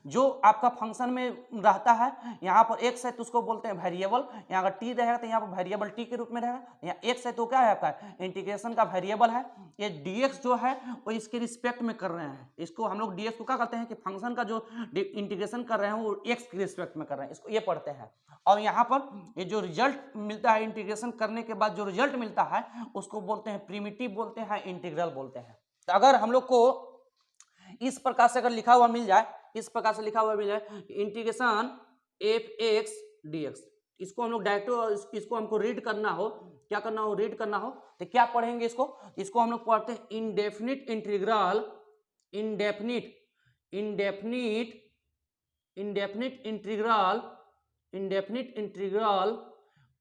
जो आपका फंक्शन में रहता है, यहाँ पर x है तो उसको बोलते हैं वेरिएबल, यहाँ अगर t रहेगा तो यहाँ पर वेरिएबल t के रूप में रहेगा। यहाँ x है तो क्या है आपका? इंटीग्रेशन का वेरिएबल है। ये dx जो है वो इसके रिस्पेक्ट में कर रहे हैं, इसको हम लोग dx को क्या कहते हैं कि फंक्शन का जो इंटीग्रेशन कर रहे हैं वो x के रिस्पेक्ट में कर रहे हैं, इसको ये पढ़ते हैं। और यहाँ पर ये जो रिजल्ट मिलता है इंटीग्रेशन करने के बाद जो रिजल्ट मिलता है उसको बोलते हैं प्रिमिटिव बोलते हैं, इंटीग्रल बोलते हैं। तो अगर हम लोग को इस प्रकार से अगर लिखा हुआ मिल जाए, इंटीग्रेशन f(x) dx, इसको हम लोग डायरेक्ट इसको हमको रीड करना हो, क्या करना हो? रीड करना हो तो क्या पढ़ेंगे इसको हम लोग पढ़ते हैं indefinite integral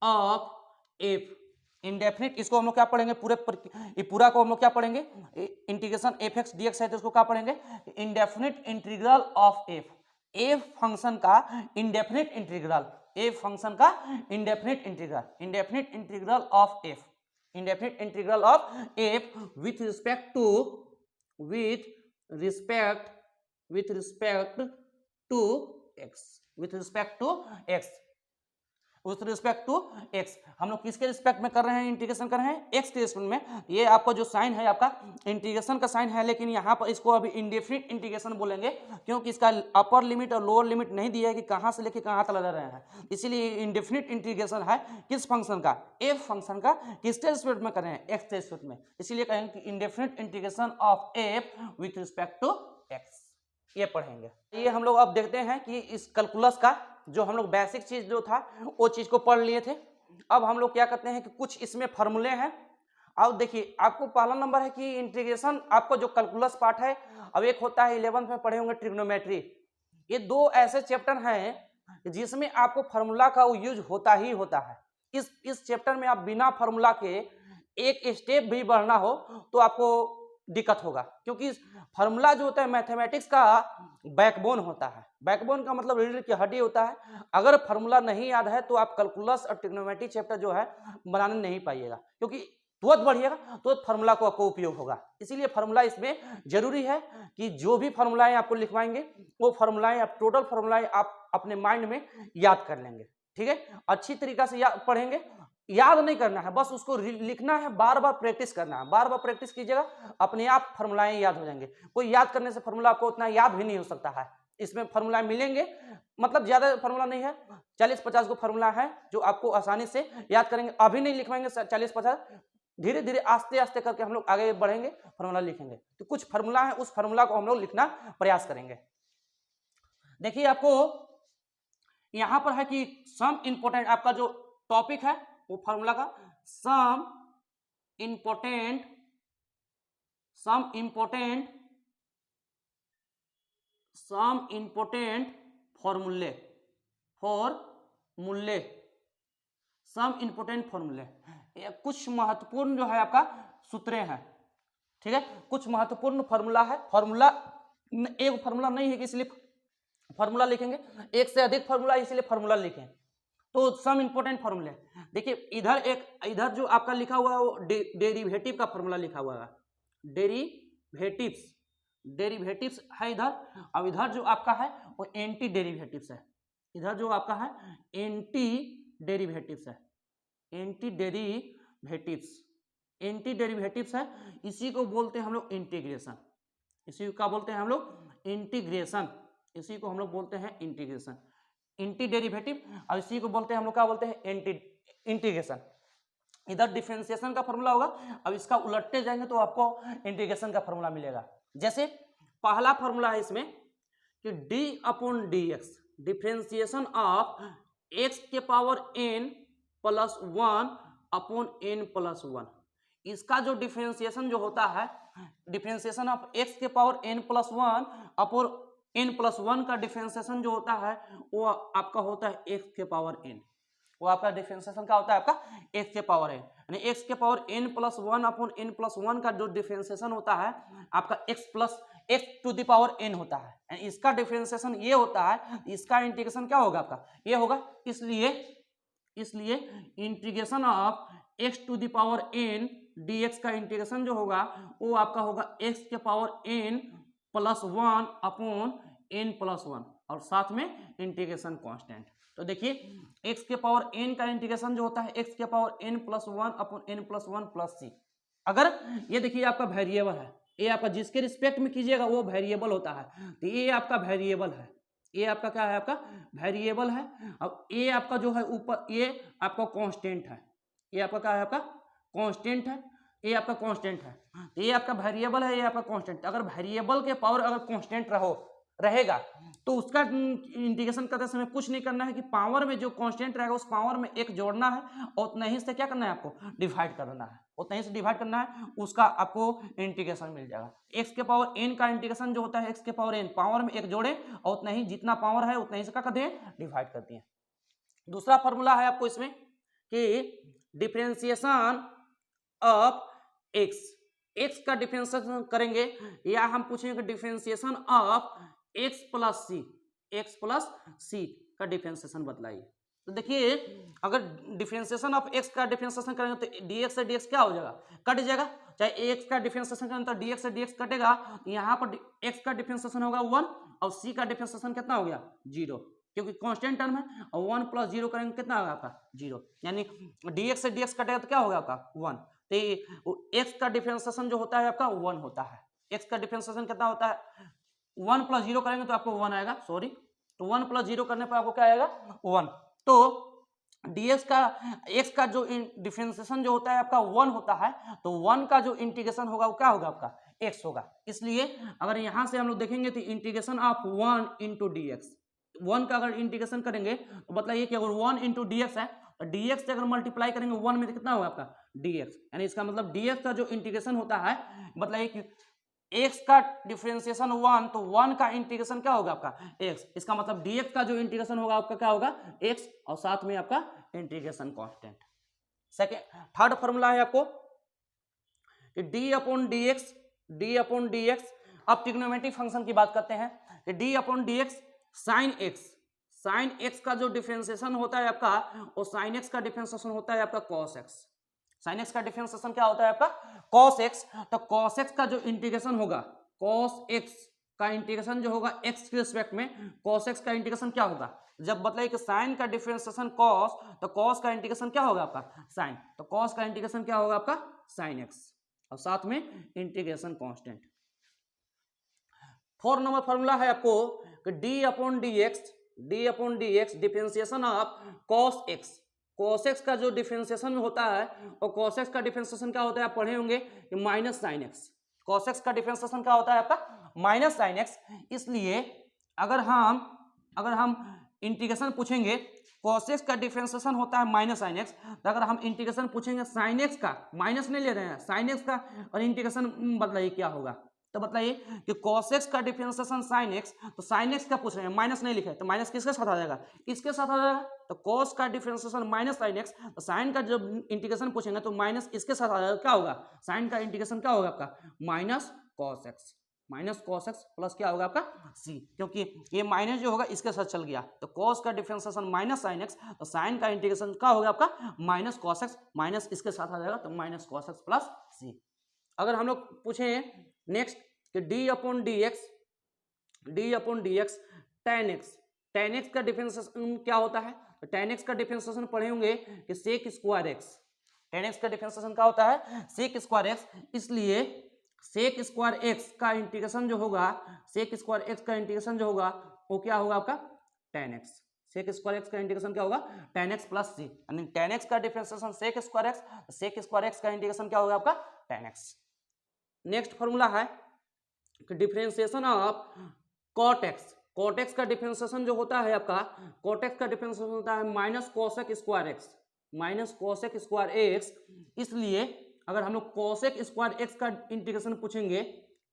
of f। Indefinite इसको हम लोग क्या पढ़ेंगे? पूरा को हम लोग क्या पढ़ेंगे? इंटीग्रेशन f(x) dx है तो उसको क्या पढ़ेंगे? Indefinite integral of f। f function का indefinite integral, indefinite integral of f with respect to x, हम लोग किसके रिस्पेक्ट में कर रहे हैं? इंटीग्रेशन कर रहे हैं x के रिस्पेक्ट में। ये आपका जो साइन है आपका इंटीग्रेशन का साइन है, लेकिन यहाँ पर इसको अभी इंडेफिनिट इंटीग्रेशन बोलेंगे क्योंकि इसका अपर लिमिट और लोअर लिमिट नहीं दिया है कि कहाँ से लेके कहाँ तक ले रहे हैं, इसीलिए इंडेफिनिट इंटीग्रेशन है। किस फंक्शन का? f फंक्शन का। किसके रिस्पेक्ट में कर रहे हैं? x के रिस्पेक्ट में, इसीलिए कहेंगे कि indefinite integration of f with respect to x, ये पढ़ेंगे। ये हम लोग अब देखते हैं कि इस कैलकुलस का जो हम लोग बेसिक चीज जो था वो चीज को पढ़ लिए थे। अब हम लोग क्या करते हैं कि कुछ इसमें फॉर्मूले हैं। अब देखिए आपको पहला नंबर है कि इंटीग्रेशन, आपको जो कैलकुलस पार्ट है, अब एक होता है 11th में पढ़े होंगे ट्रिग्नोमेट्री। ये दो ऐसे चैप्टर हैं जिसमें आपको फार्मूला का यूज होता ही होता है। इस चैप्टर में आप बिना फार्मूला के एक स्टेप भी बढ़ना हो तो आपको दिक्कत होगा, क्योंकि फार्मूला जो होता है मैथमेटिक्स का बैकबोन होता है। बैकबोन का मतलब रीढ़ की हड्डी होता है। अगर फार्मूला नहीं याद है तो आप कैलकुलस और ट्रिग्नोमेट्री चैप्टर जो है बनाने नहीं पाइएगा, क्योंकि तुरंत बढ़िएगा तो फार्मूला को आपको उपयोग होगा। इसीलिए फार्मूला इसमें जरूरी है कि जो भी फार्मूलाएं आपको लिखवाएंगे वो फार्मूलाएं आप टोटल फार्मूलाएं आप अपने माइंड में याद कर लेंगे। ठीक है, अच्छी तरीका से पढ़ेंगे, याद नहीं करना है, बस उसको लिखना है, बार बार प्रैक्टिस करना है। बार बार प्रैक्टिस कीजिएगा, अपने आप फार्मूलाएं याद हो जाएंगे। कोई याद करने से फार्मूला आपको उतना याद भी नहीं हो सकता है, इसमें फार्मूला मिलेंगे, मतलब ज्यादा फार्मूला नहीं है, 40-50 को फार्मूला है जो आपको आसानी से याद करेंगे। अभी नहीं लिखवाएंगे 40-50, धीरे धीरे आस्ते आस्ते करके हम लोग आगे बढ़ेंगे, फार्मूला लिखेंगे। तो कुछ फार्मूला है, उस फार्मूला को हम लोग लिखना प्रयास करेंगे। देखिए आपको यहां पर है कि सम इंपोर्टेंट, आपका जो टॉपिक है वो फार्मूला का सम इंपोर्टेंट फॉर्मूले सम इंपोर्टेंट फॉर्मूले, कुछ महत्वपूर्ण जो है आपका सूत्रें हैं, ठीक है। कुछ महत्वपूर्ण फार्मूला है, फार्मूला एक फार्मूला नहीं है कि इसलिए फार्मूला लिखेंगे, एक से अधिक फार्मूला इसलिए फार्मूला लिखें। तो सम इंपोर्टेंट फार्मूले, देखिए इधर जो आपका लिखा हुआ है वो डेरिवेटिव का फार्मूला लिखा हुआ है, डेरिवेटिव्स है इधर। अब इधर जो आपका है वो एंटी डेरिवेटिव्स है, इधर जो आपका है एंटी डेरिवेटिव्स है, इसी को बोलते हैं हम लोग इंटीग्रेशन, इसी को बोलते हैं हम लोग इंटीग्रेशन, एंटी डेरिवेटिव, और इसी को बोलते हैं हम लोग क्या बोलते हैं इंटीग्रेशन। इधर डिफरेंशिएशन का फॉर्मूला होगा, अब इसका उलटते जाएंगे तो आपको इंटीग्रेशन का फॉर्मूला मिलेगा। जैसे पहला फॉर्मूला है इसमें कि d/dx डिफरेंशिएशन ऑफ x के power n plus 1 upon n plus 1, इसका जो डिफरेंशिएशन जो होता है, डिफरेंशिएशन ऑफ x के power n plus 1 upon n plus 1 का डिफरेंशिएशन जो होता है वो आपका होता है x के पावर n, वो आपका डिफरेंशिएशन का होता है आपका x के पावर n, यानी x के power n plus 1 upon n plus 1 का जो डिफरेंशिएशन होता है आपका x to the power n होता है, यानी इसका डिफरेंशिएशन ये होता है, इसका इंटीग्रेशन क्या होगा आपका ये होगा। इसलिए integration of x to the power n dx का इंटीग्रेशन जो होगा वो आपका होगा x के power n plus 1 upon n plus 1 और साथ में इंटीग्रेशन कांस्टेंट। तो देखिए x के पावर n का इंटीग्रेशन जो होता है x के power n plus 1 upon n plus 1 plus c। अगर ये देखिए आपका वेरिएबल है, ये आपका जिसके रिस्पेक्ट में कीजिएगा वो वेरिएबल होता है, तो ये आपका वेरिएबल है, ये आपका क्या है आपका वेरिएबल है। अब ये आपका जो है ऊपर ये आपका कांस्टेंट है, ये आपका क्या है आपका कांस्टेंट है, ये आपका कांस्टेंट है, ये आपका वेरिएबल है, ये आपका कांस्टेंट। अगर वेरिएबल के पावर अगर कांस्टेंट रहेगा तो उसका इंटीग्रेशन करते समय कुछ नहीं करना है कि पावर में जो कांस्टेंट रहेगा उस पावर में एक जोड़ना है और उतना ही से क्या करना है आपको डिवाइड करना है, उतना ही से डिवाइड करना है, उसका आपको इंटीग्रेशन मिल जाएगा। x के पावर n का इंटीग्रेशन जो होता है x के पावर n पावर में एक जोड़े और उतना ही जितना पावर है उतना ही से क्या करते हैं डिवाइड करते हैं। दूसरा फॉर्मूला है आपको इसमें कि डिफरेंशिएशन ऑफ x का डिफरेंशिएशन करेंगे या हम पूछेंगे differentiation of x plus c का डिफरेंशिएशन बतलाइए। तो देखिए अगर डिफरेंशिएशन ऑफ x का डिफरेंशिएशन करेंगे तो dx से dx क्या हो जाएगा कट जाएगा, चाहे x का डिफरेंशिएशन करें तो dx से dx कटेगा, यहाँ पर x का डिफरेंशिएशन होगा 1 और c का डिफरेंशिएशन कितना हो गया 0, क्योंकि कांस्टेंट टर्म है और 1 प्लस 0 करेंगे कितना होगा आपका 0, यानी dx से dx कटेगा तो क्या होगा आपका 1। तो x का डिफरेंशिएशन जो होता है आपका 1 होता है, x का डिफरेंशिएशन कितना होता है 1 प्लस 0 करेंगे तो आपको 1 आएगा, सॉरी, तो 1 प्लस 0 करने पर आपको क्या आएगा 1। तो dx का x का जो डिफरेंशिएशन जो होता है आपका 1 होता है, तो 1 का जो इंटीग्रेशन होगा वो क्या होगा आपका x होगा। इसलिए अगर यहाँ से हम लोग देखेंगे तो integration of 1 into D x, 1 का अगर इंटीग्रेशन करेंगे तो बताइए कि अगर 1 इंटू डी एक्स है तो dx से अगर मल्टीप्लाई करेंगे 1 में तो कितना होगा आपका dx, यानी इसका मतलब dx का जो इंटीग्रेशन होता है मतलब कि x का डिफरेंशिएशन 1 तो 1 का इंटीग्रेशन क्या होगा आपका x, इसका मतलब dx का जो इंटीग्रेशन होगा आपका क्या होगा x और साथ में आपका integration constant. Second third formula है आपको d अपॉन dx। अब ट्रिग्नोमेट्रिक फंक्शन की बात करते हैं कि d upon dx sine x का जो डिफरेंशिएशन होता है आपका और साइन x का डिफरेंशिएशन होता है आपका cos x। साइन x का डिफरेंशिएशन क्या होता है आपका cos x, तो cos x का जो इंटीग्रेशन होगा cos x का इंटीग्रेशन जो होगा x के रिस्पेक्ट में cos x का इंटीग्रेशन क्या होगा, जब बताइए कि साइन का डिफरेंशिएशन cos तो cos का इंटीग्रेशन क्या होगा आपका साइन, तो cos का इंटीग्रेशन क्या होगा आपका sin x और साथ में इंटीग्रेशन कांस्टेंट। 4 नंबर फॉर्मूला है आपको कि D upon d x differentiation of cos x. Cos x का जो डिफरेंशिएशन होता है, और कॉस एक्स का डिफरेंशिएशन क्या होता है आप पढ़े होंगे कि minus sine x. Cos x का डिफरेंशिएशन क्या होता है आपका माइनस साइन एक्स। इसलिए अगर हम इंटीग्रेशन पूछेंगे, कॉस एक्स का डिफरेंशिएशन होता है माइनस साइन एक्स, तो अगर हम इंटीग्रेशन पूछेंगे साइन एक्स का, माइनस नहीं ले रहे हैं, साइन एक्स का, और इंटीग्रेशन बताइए क्या होगा। तो बताइए कि cos x का डिफरेंशिएशन sin x, तो sin x का पूछ रहे हैं, माइनस नहीं लिखे, तो माइनस किसके साथ आ जाएगा, इसके साथ आ जाएगा। तो cos का डिफरेंशिएशन माइनस sin x, तो sin का जब इंटीग्रेशन पूछेंगे तो माइनस इसके साथ आ जाएगा, क्या होगा, sin का इंटीग्रेशन क्या होगा आपका माइनस cos x प्लस क्या होगा आपका c, क्योंकि ये माइनस जो होगा इसके साथ चल गया। तो cos का डिफरेंशिएशन माइनस sin x, तो sin का इंटीग्रेशन क्या होगा आपका माइनस cos x, माइनस इसके साथ आ जाएगा, तो minus cos x plus c। अगर हम लोग पूछे नेक्स्ट कि D upon d x tan x का डिफरेंशिएशन क्या होता है, तो टेन एक्स का डिफरेंशिएशन पढ़े होंगे कि sec square x. Tan x का डिफरेंशिएशन क्या होता है सेक स्क्वायर एक्स। इसलिए सेक स्क्वायर एक्स का इंटीग्रेशन जो होगा, सेक स्क्वायर एक्स का इंटीग्रेशन जो होगा वो क्या होगा आपका tan x. Sec square x का इंटीग्रेशन क्या होगा टेन एक्स प्लस सी, यानी टेन एक्स का differentiation sec square x, sec square x का इंटीग्रेशन क्या होगा आपका टेन एक्स। नेक्स्ट फॉर्मूला है कि differentiation of cot x. Cot x का डिफरेंशिएशन जो होता है आपका, कॉट एक्स का डिफरेंशिएशन होता है minus cosec square x, minus cosec square x. इसलिए अगर हम लोग कोसेक स्क्वायर एक्स का इंटीग्रेशन पूछेंगे,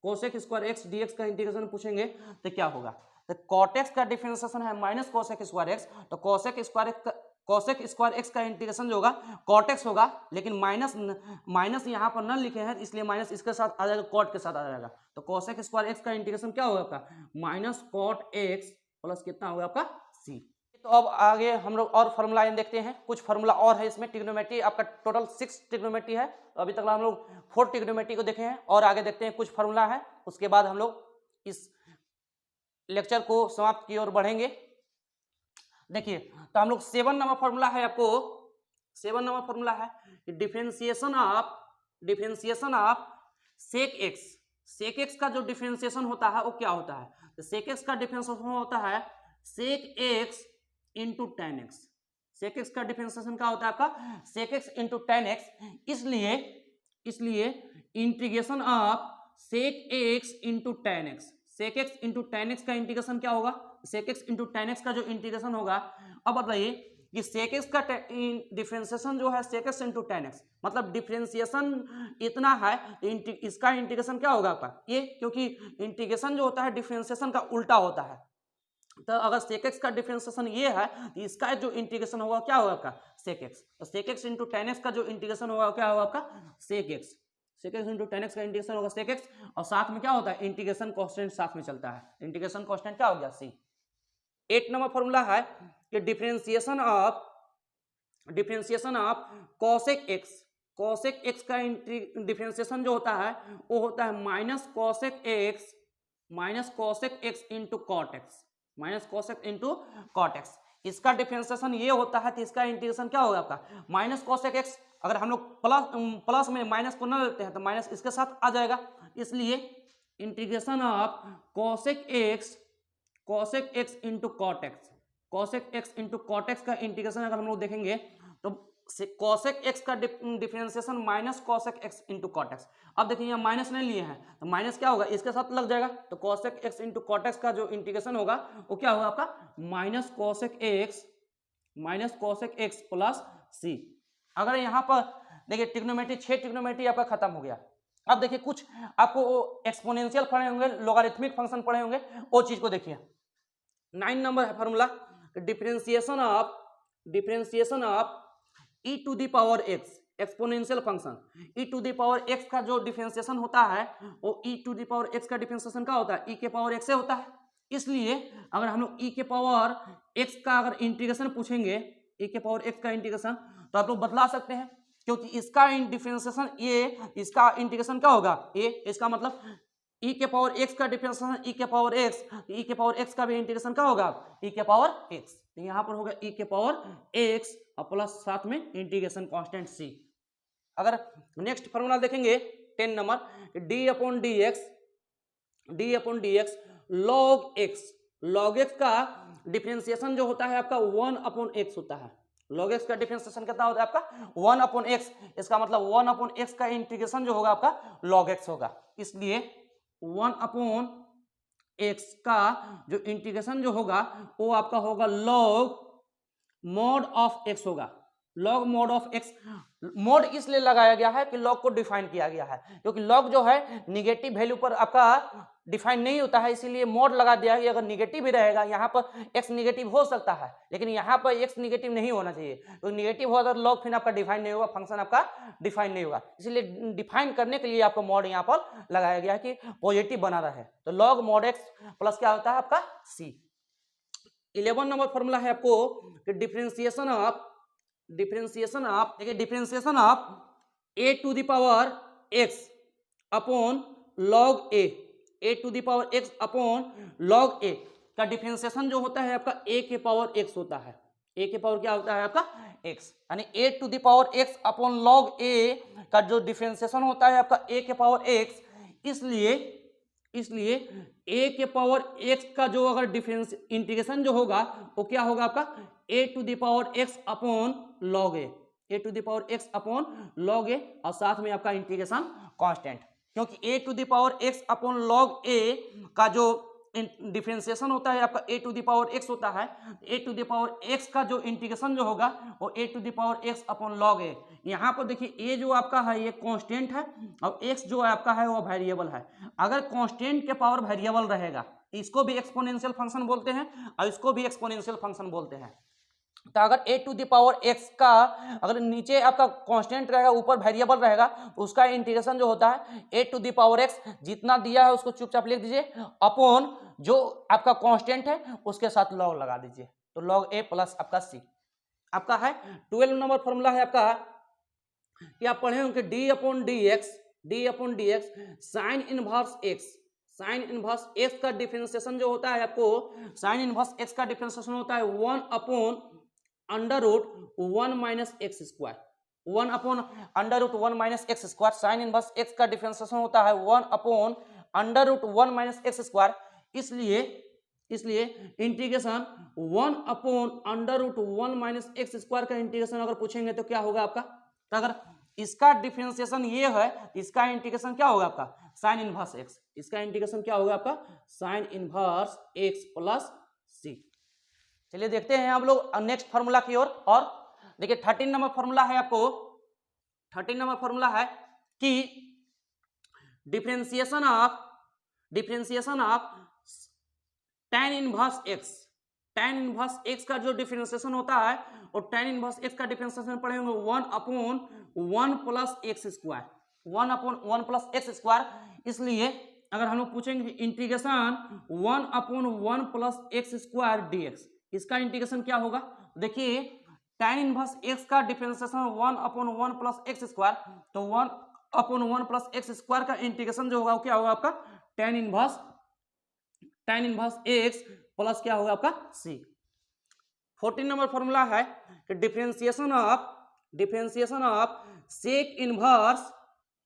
कोसेक स्क्वायर एक्स डीएक्स का इंटीग्रेशन पूछेंगे तो क्या होगा, तो कॉट एक्स का डिफरेंशिएशन है माइनस कोसेक स्क्वायर एक्स, तो कोसेक स्क्वायर एक्स का इंटीग्रेशन जो होगा कॉट एक्स होगा, लेकिन माइनस यहाँ पर न लिखे हैं इसलिए माइनस इसके साथ आ जाएगा, कॉट के साथ आ जाएगा। तो कोसेक स्क्वायर एक्स का इंटीग्रेशन क्या होगा आपका माइनस कॉट एक्स प्लस कितना होगा आपका सी। तो अब आगे हम लोग और फॉर्मूला देखते हैं, कुछ फॉर्मूला और है इसमें। ट्रिग्नोमेट्री आपका टोटल 6 ट्रिग्नोमेट्री है, तो अभी तक हम लोग 4 ट्रिग्नोमेट्री को देखे हैं, और आगे देखते हैं कुछ फॉर्मूला है, उसके बाद हम लोग इस लेक्चर को समाप्त की ओर बढ़ेंगे। देखिए तो हम लोग 7 नंबर फॉर्मूला है आपको, 7 नंबर फॉर्मूला है differentiation of sec x. Sec x का जो डिफरेंशिएशन होता है वो क्या होता है, तो सेक एक्स का डिफरेंशिएशन होता है sec x into tan x. Sec x का डिफरेंशिएशन क्या होता है आपका sec x into tan x. इसलिए integration of sec x into tan x, sec x into tan x का इंटीग्रेशन क्या होगा, sec x into tan x का जो इंटीग्रेशन होगा। अब बताइए कि सेक एक्स का डिफरेंशिएशन जो है sec x into tan x, मतलब डिफरेंशिएशन इतना है, इसका इंटीग्रेशन क्या होगा आपका ये, क्योंकि इंटीग्रेशन जो होता है डिफरेंशिएशन का उल्टा होता है। तो अगर सेक एक्स का डिफरेंशिएशन ये है तो इसका जो इंटीग्रेशन होगा क्या होगा आपका सेक एक्स, तो sec x into tan x का जो इंटीग्रेशन होगा क्या होगा आपका sec x. Sec x into tan x का इंटीग्रेशन होगा सेक एक्स, और साथ में क्या होता है इंटीग्रेशन कांस्टेंट साथ में चलता है, इंटीग्रेशन कांस्टेंट क्या हो गया सी। 8 नंबर फॉर्मूला है कि differentiation of cosec x. Cosec x का डिफरेंशिएशन जो होता है वो होता है minus cosec x into cot x, minus cosec into cot x. इसका डिफरेंशिएशन ये होता है कि इसका इंटीग्रेशन क्या होगा आपका माइनस कोसेक एक्स। अगर हम लोग प्लस में माइनस को न लेते हैं तो माइनस इसके साथ आ जाएगा, इसलिए integration of cosec x into cot x, cosec x into cot x का इंटीग्रेशन अगर हम लोग देखेंगे तो कोसेक एक्स का differentiation minus cosec x into cot x. अब देखिए यहाँ माइनस नहीं लिए हैं तो माइनस क्या होगा इसके साथ लग जाएगा, तो cosec x into cot x का जो इंटीग्रेशन होगा वो क्या होगा आपका minus cosec x plus C. अगर यहाँ पर देखिए ट्रिग्नोमेट्री 6 ट्रिग्नोमेट्री आपका खत्म हो गया। अब देखिए कुछ आपको एक्सपोनेंशियल पढ़े होंगे, लोगारिथमिक फंक्शन पढ़े होंगे, वो चीज को देखिए। 9 नंबर है formula differentiation of e to the power x exponential function. e to the power x का जो डिफरेंशिएशन होता है वो e to the power x का डिफरेंशिएशन क्या होता है e के पावर x से होता है। इसलिए अगर हम लोग e के पावर x का अगर इंटीग्रेशन पूछेंगे, e के पावर x का इंटीग्रेशन, तो आप लोग बतला सकते हैं, क्योंकि इसका डिफरेंशिएशन ये, इसका इंटीग्रेशन क्या होगा ये, इसका मतलब e के पावर x का डिफरेंशिएशन e के पावर x, e के पावर x का भी इंटीग्रेशन क्या होगा e के पावर x। तो यहाँ पर होगा e के पावर x और प्लस साथ में इंटीग्रेशन कांस्टेंट c। अगर नेक्स्ट फॉर्मूला देखेंगे 10 number d upon D D upon d x log x. Log x का डिफरेंशिएशन जो होता है आपका 1 अपॉन एक्स होता है। लॉग एक्स का डिफरेंशिएशन कितना होता है आपका 1 अपॉन एक्स। इसका मतलब 1 अपॉन एक्स का इंटीग्रेशन जो होगा आपका लॉग एक्स होगा। इसलिए 1 अपॉन एक्स का जो इंटीग्रेशन जो होगा वो आपका होगा लॉग मॉड ऑफ एक्स होगा। Log mod of x, mod इसलिए लगाया गया है कि लॉग को डिफाइन किया गया है, क्योंकि लॉग जो है निगेटिव वैल्यू पर आपका डिफाइन नहीं होता है, इसीलिए मॉड लगा दिया है। अगर निगेटिव भी रहेगा यहाँ पर एक्स निगेटिव हो सकता है, लेकिन यहाँ पर एक्स निगेटिव नहीं होना चाहिए। तो निगेटिव होगा तो लॉग फिर आपका डिफाइन नहीं होगा, फंक्शन आपका डिफाइन नहीं होगा। इसलिए डिफाइन करने के लिए आपको मॉड यहाँ पर लगाया गया है कि पॉजिटिव बना रहे। तो लॉग मॉड एक्स प्लस क्या होता है आपका सी। 11 नंबर फॉर्मूला है आपको कि डिफरेंशिएशन ऑफ देखिए differentiation of a to the power x upon log a to the power x upon log a का डिफरेंशिएशन जो होता है आपका ए के पावर एक्स होता है। ए के पावर क्या होता है आपका एक्स, यानी a to the power x upon log a का जो डिफरेंशिएशन होता है आपका ए के पावर एक्स। इसलिए a के पावर x का जो अगर डिफरेंस इंटीग्रेशन जो होगा वो क्या होगा आपका a to the power x upon log a to the power x upon log a, और साथ में आपका इंटीग्रेशन कांस्टेंट, क्योंकि a to the power x upon log a का जो डिफरेंशिएशन होता है आपका a to the power x होता है। a to the power x का जो इंटीग्रेशन जो होगा वो a to the power x upon log a. यहाँ पर देखिए a जो आपका है ये कांस्टेंट है और x जो आपका है वो वेरिएबल है। अगर कांस्टेंट के पावर वेरिएबल रहेगा इसको भी एक्सपोनेंशियल फंक्शन बोलते हैं और इसको भी एक्सपोनेंशियल फंक्शन बोलते हैं। तो अगर a to the power x का अगर नीचे आपका कांस्टेंट रहेगा ऊपर वेरिएबल रहेगा तो उसका इंटीग्रेशन जो होता है a to the power x जितना दिया है उसको चुपचाप लिख दीजिए अपॉन जो आपका कांस्टेंट है उसके साथ लॉग लगा दीजिए। तो लॉग a प्लस आपका c आपका है। 12 नंबर फॉर्मूला है आपका कि आप पढ़े होंगे d upon d x sine inverse x का डिफरेंशिएशन जो होता है आपको साइन इनवर्स एक्स का डिफरेंशिएशन होता है 1 upon under root 1 minus x square. 1 upon under root 1 minus x square sine inverse x का डिफरेंशिएशन होता है 1 upon under root 1 minus x square. इसलिए integration 1 upon under root 1 minus x square का integration अगर पूछेंगे तो क्या होगा आपका, तो अगर इसका डिफरेंशिएशन ये है इसका इंटीग्रेशन क्या होगा आपका साइन इनवर्स एक्स। इसका इंटीग्रेशन क्या होगा आपका साइन इनवर्स एक्स प्लस सी। चलिए देखते हैं हम लोग नेक्स्ट फार्मूला की ओर। और देखिए 13 नंबर फार्मूला है आपको, 13 नंबर फार्मूला है कि differentiation of tan inverse x का जो डिफरेंशिएशन होता है और tan इनवर्स एक्स का डिफरेंशिएशन पढ़ेंगे 1 upon 1 plus x square 1 upon 1 plus x square. इसलिए अगर हम लोग पूछेंगे integration 1 upon 1 plus x square dx इसका इंटीग्रेशन क्या होगा, देखिए tan इनवर्स एक्स का differentiation 1 upon 1 plus x square, तो 1 अपॉन 1 प्लस एक्स स्क्वायर का इंटीग्रेशन जो होगा वो क्या होगा आपका tan इनवर्स एक्स प्लस क्या होगा आपका c। 14 नंबर फॉर्मूला है कि differentiation of sec inverse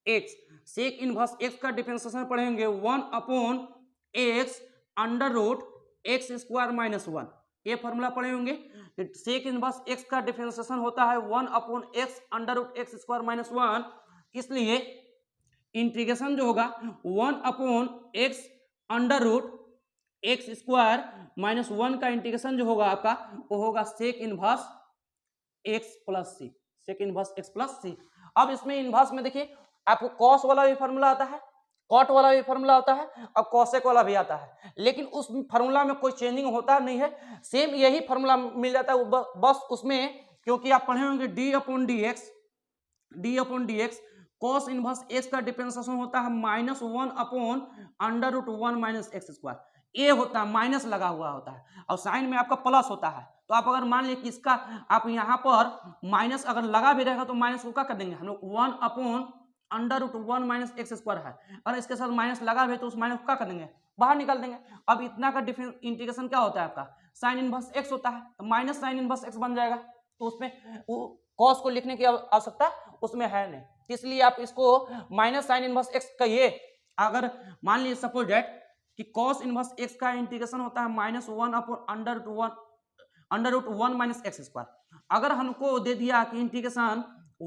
x का डिफरेंशिएशन पढ़ेंगे 1 upon x under root x square minus 1। ये फॉर्मूला पढ़े होंगे। सेक इनवर्स एक्स का डिफरेंशिएशन होता है 1 upon x under root x square minus 1। इसलिए इंटीग्रेशन जो होगा 1 upon x under root x square minus 1 का इंटीग्रेशन जो होगा आपका वो होगा sec inverse x plus C. अब इसमें इनवर्स में देखिए आपको कॉस वाला भी फॉर्मूला आता है, कॉट वाला भी फॉर्मूला आता है और कॉसेक वाला भी आता है, लेकिन उस फॉर्मूला में कोई चेंजिंग होता नहीं है, सेम यही फॉर्मूला मिल जाता है। बस उसमें क्योंकि आप पढ़े होंगे d upon d x cos inverse x का डिफरेंशिएशन होता है -1 upon under root 1 minus x square. ए होता है माइनस लगा हुआ होता है और साइन में आपका प्लस होता है। तो आप अगर मान लीजिए कि इसका आप यहाँ पर माइनस अगर लगा भी रहेगा तो माइनस को क्या कर देंगे हम लोग 1 upon under root 1 minus x square है, और इसके साथ माइनस लगा भी तो उस माइनस को क्या कर देंगे बाहर निकाल देंगे। अब इतना का डिफरेंस इंटीग्रेशन क्या होता है आपका साइन इनवर्स एक्स होता है, तो माइनस साइन इनवर्स एक्स बन जाएगा। तो उसमें कॉस को लिखने की आवश्यकता उसमें है नहीं, इसलिए आप इसको माइनस साइन इनवर्स एक्स कहिए। अगर मान लीजिए सपोज डेट कि कॉस इनवर्स एक्स का इंटीग्रेशन होता है -1 upon under root 1 minus x square. अगर हमको दे दिया कि integration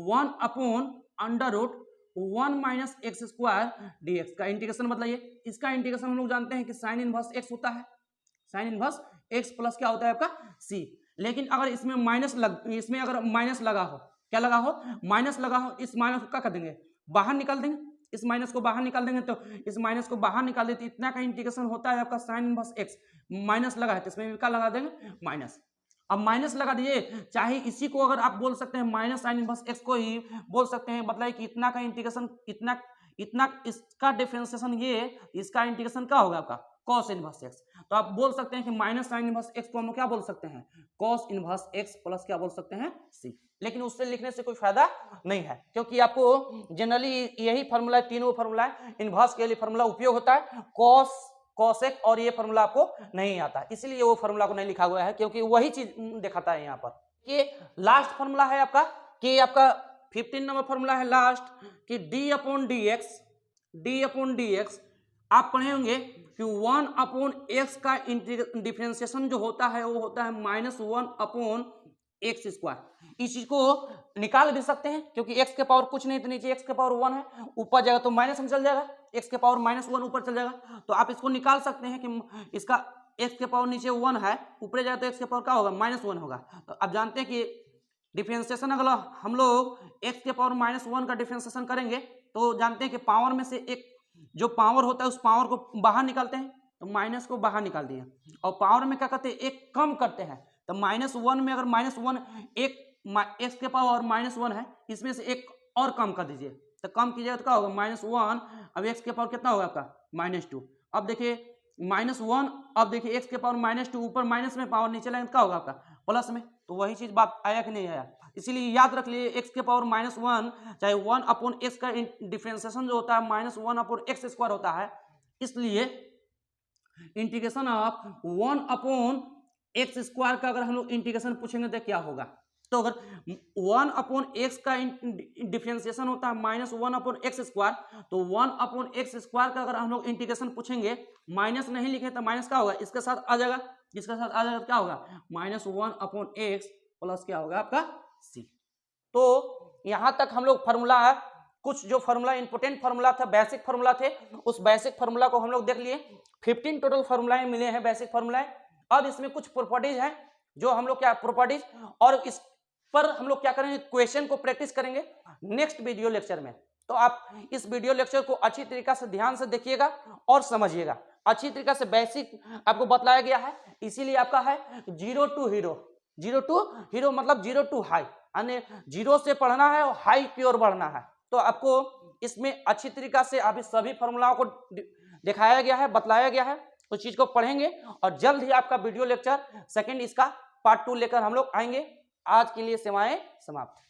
1 upon under root 1 minus x square dx का इंटीग्रेशन बताइए, इसका इंटीग्रेशन हम लोग जानते हैं कि साइन इनवर्स एक्स होता है, साइन इनवर्स एक्स प्लस क्या होता है आपका सी। लेकिन अगर इसमें इसमें अगर माइनस लगा हो, क्या लगा हो, माइनस लगा हो, इस माइनस को क्या कर देंगे, बाहर निकाल देंगे, इस माइनस को बाहर निकाल देंगे। तो इस माइनस को बाहर निकाल देते इतना का इंटीग्रेशन होता है आपका साइन इनवर्स एक्स। माइनस लगा है तो इसमें भी क्या लगा देंगे, माइनस। अब माइनस लगा दिए, चाहे इसी को अगर आप बोल सकते हैं माइनस साइन इनवर्स एक्स को ही बोल सकते हैं, मतलब कि इतना का इंटीग्रेशन, इतना इतना इसका डिफरेंशिएशन ये, इसका इंटीग्रेशन क्या होगा आपका कॉस इनवर्स एक्स। तो आप बोल सकते हैं कि माइनस साइन इनवर्स एक्स को हम लोग क्या बोल सकते हैं, कॉस इनवर्स एक्स प्लस क्या बोल सकते हैं सी। लेकिन उससे लिखने से कोई फायदा नहीं है, क्योंकि आपको जनरली यही फॉर्मूला, तीनों फॉर्मूला इनवर्स के लिए फॉर्मूला उपयोग होता है, कॉस कॉसेक, और ये फॉर्मूला आपको नहीं आता, इसलिए वो फॉर्मूला को नहीं लिखा हुआ है, क्योंकि वही चीज दिखाता है यहाँ पर। कि लास्ट फॉर्मूला है आपका, कि आपका 15 नंबर फॉर्मूला है लास्ट, कि डी अपॉन डी एक्स आप पढ़े होंगे कि 1 अपॉन एक्स का डिफरेंशिएशन जो होता है वो होता है -1 अपॉन एक्स स्क्वायर। इस चीज को निकाल भी सकते हैं, क्योंकि एक्स के पावर कुछ नहीं तो नीचे एक्स के पावर 1 है, ऊपर जाएगा तो माइनस में चल जाएगा, एक्स के पावर -1 ऊपर चल जाएगा। तो आप इसको निकाल सकते हैं कि इसका एक्स के पावर नीचे 1 है, ऊपर जाएगा तो एक्स के पावर क्या होगा, -1 होगा। तो आप जानते हैं कि डिफरेंशिएशन अगर हम लोग एक्स के पावर -1 का डिफरेंशिएशन करेंगे तो जानते हैं कि पावर में से एक जो पावर होता है उस पावर को बाहर निकालते हैं, तो माइनस को बाहर निकाल दिए, और पावर में क्या करते हैं, एक कम करते हैं। तो -1 में अगर -1 एक एक्स के पावर -1 है, इसमें से एक और कम कर दीजिए, तो कम कीजिएगा तो क्या होगा, -1। अब एक्स के पावर कितना होगा आपका -2। अब देखिए -1, अब देखिए एक्स के पावर -2, ऊपर माइनस में पावर नीचे लाएंगे तो क्या होगा आपका प्लस में। तो वही चीज बात आया कि नहीं आया, इसीलिए याद रख लीजिए एक्स के पावर -1 चाहे 1 अपॉन एक्स का डिफरेंशिएशन जो होता है -1 अपॉन एक्स स्क्वायर होता है, इसलिए integration of 1 upon x square का अगर हम लोग इंटीग्रेशन पूछेंगे तो क्या होगा। तो अगर 1 अपॉन एक्स का डिफरेंशिएशन होता है -1 अपॉन एक्स स्क्वायर, तो 1 अपॉन एक्स स्क्वायर का अगर हम लोग इंटीग्रेशन पूछेंगे, माइनस नहीं लिखे तो माइनस क्या होगा, इसके साथ आ जाएगा, इसके साथ आ जाएगा, क्या होगा -1 अपॉन एक्स प्लस क्या होगा आपका सी। तो यहां तक हम लोग फॉर्मूला, कुछ जो फॉर्मूला इंपोर्टेंट फॉर्मूला था, बेसिक फॉर्मूला थे, उस बेसिक फॉर्मूला को हम लोग देख लिए। 15 टोटल फॉर्मूलाएं मिले हैं, बेसिक फॉर्मूलाएं। अब इसमें कुछ प्रॉपर्टीज हैं जो हम लोग क्या प्रॉपर्टीज, और इस पर हम लोग क्या करेंगे, क्वेश्चन को प्रैक्टिस करेंगे नेक्स्ट वीडियो लेक्चर में। तो आप इस वीडियो लेक्चर को अच्छी तरीके से ध्यान से देखिएगा और समझिएगा। अच्छी तरीके से बेसिक आपको बतलाया गया है, इसीलिए आपका है 0 टू हीरो मतलब 0 टू हाई, यानी 0 से पढ़ना है और हाई की ओर बढ़ना है। तो आपको इसमें अच्छी तरीके से अभी सभी फॉर्मूलाओं को दिखाया गया है, बतलाया गया है, उस चीज को पढ़ेंगे, और जल्द ही आपका वीडियो लेक्चर सेकंड इसका पार्ट 2 लेकर हम लोग आएंगे। आज के लिए सेवाएं समाप्त।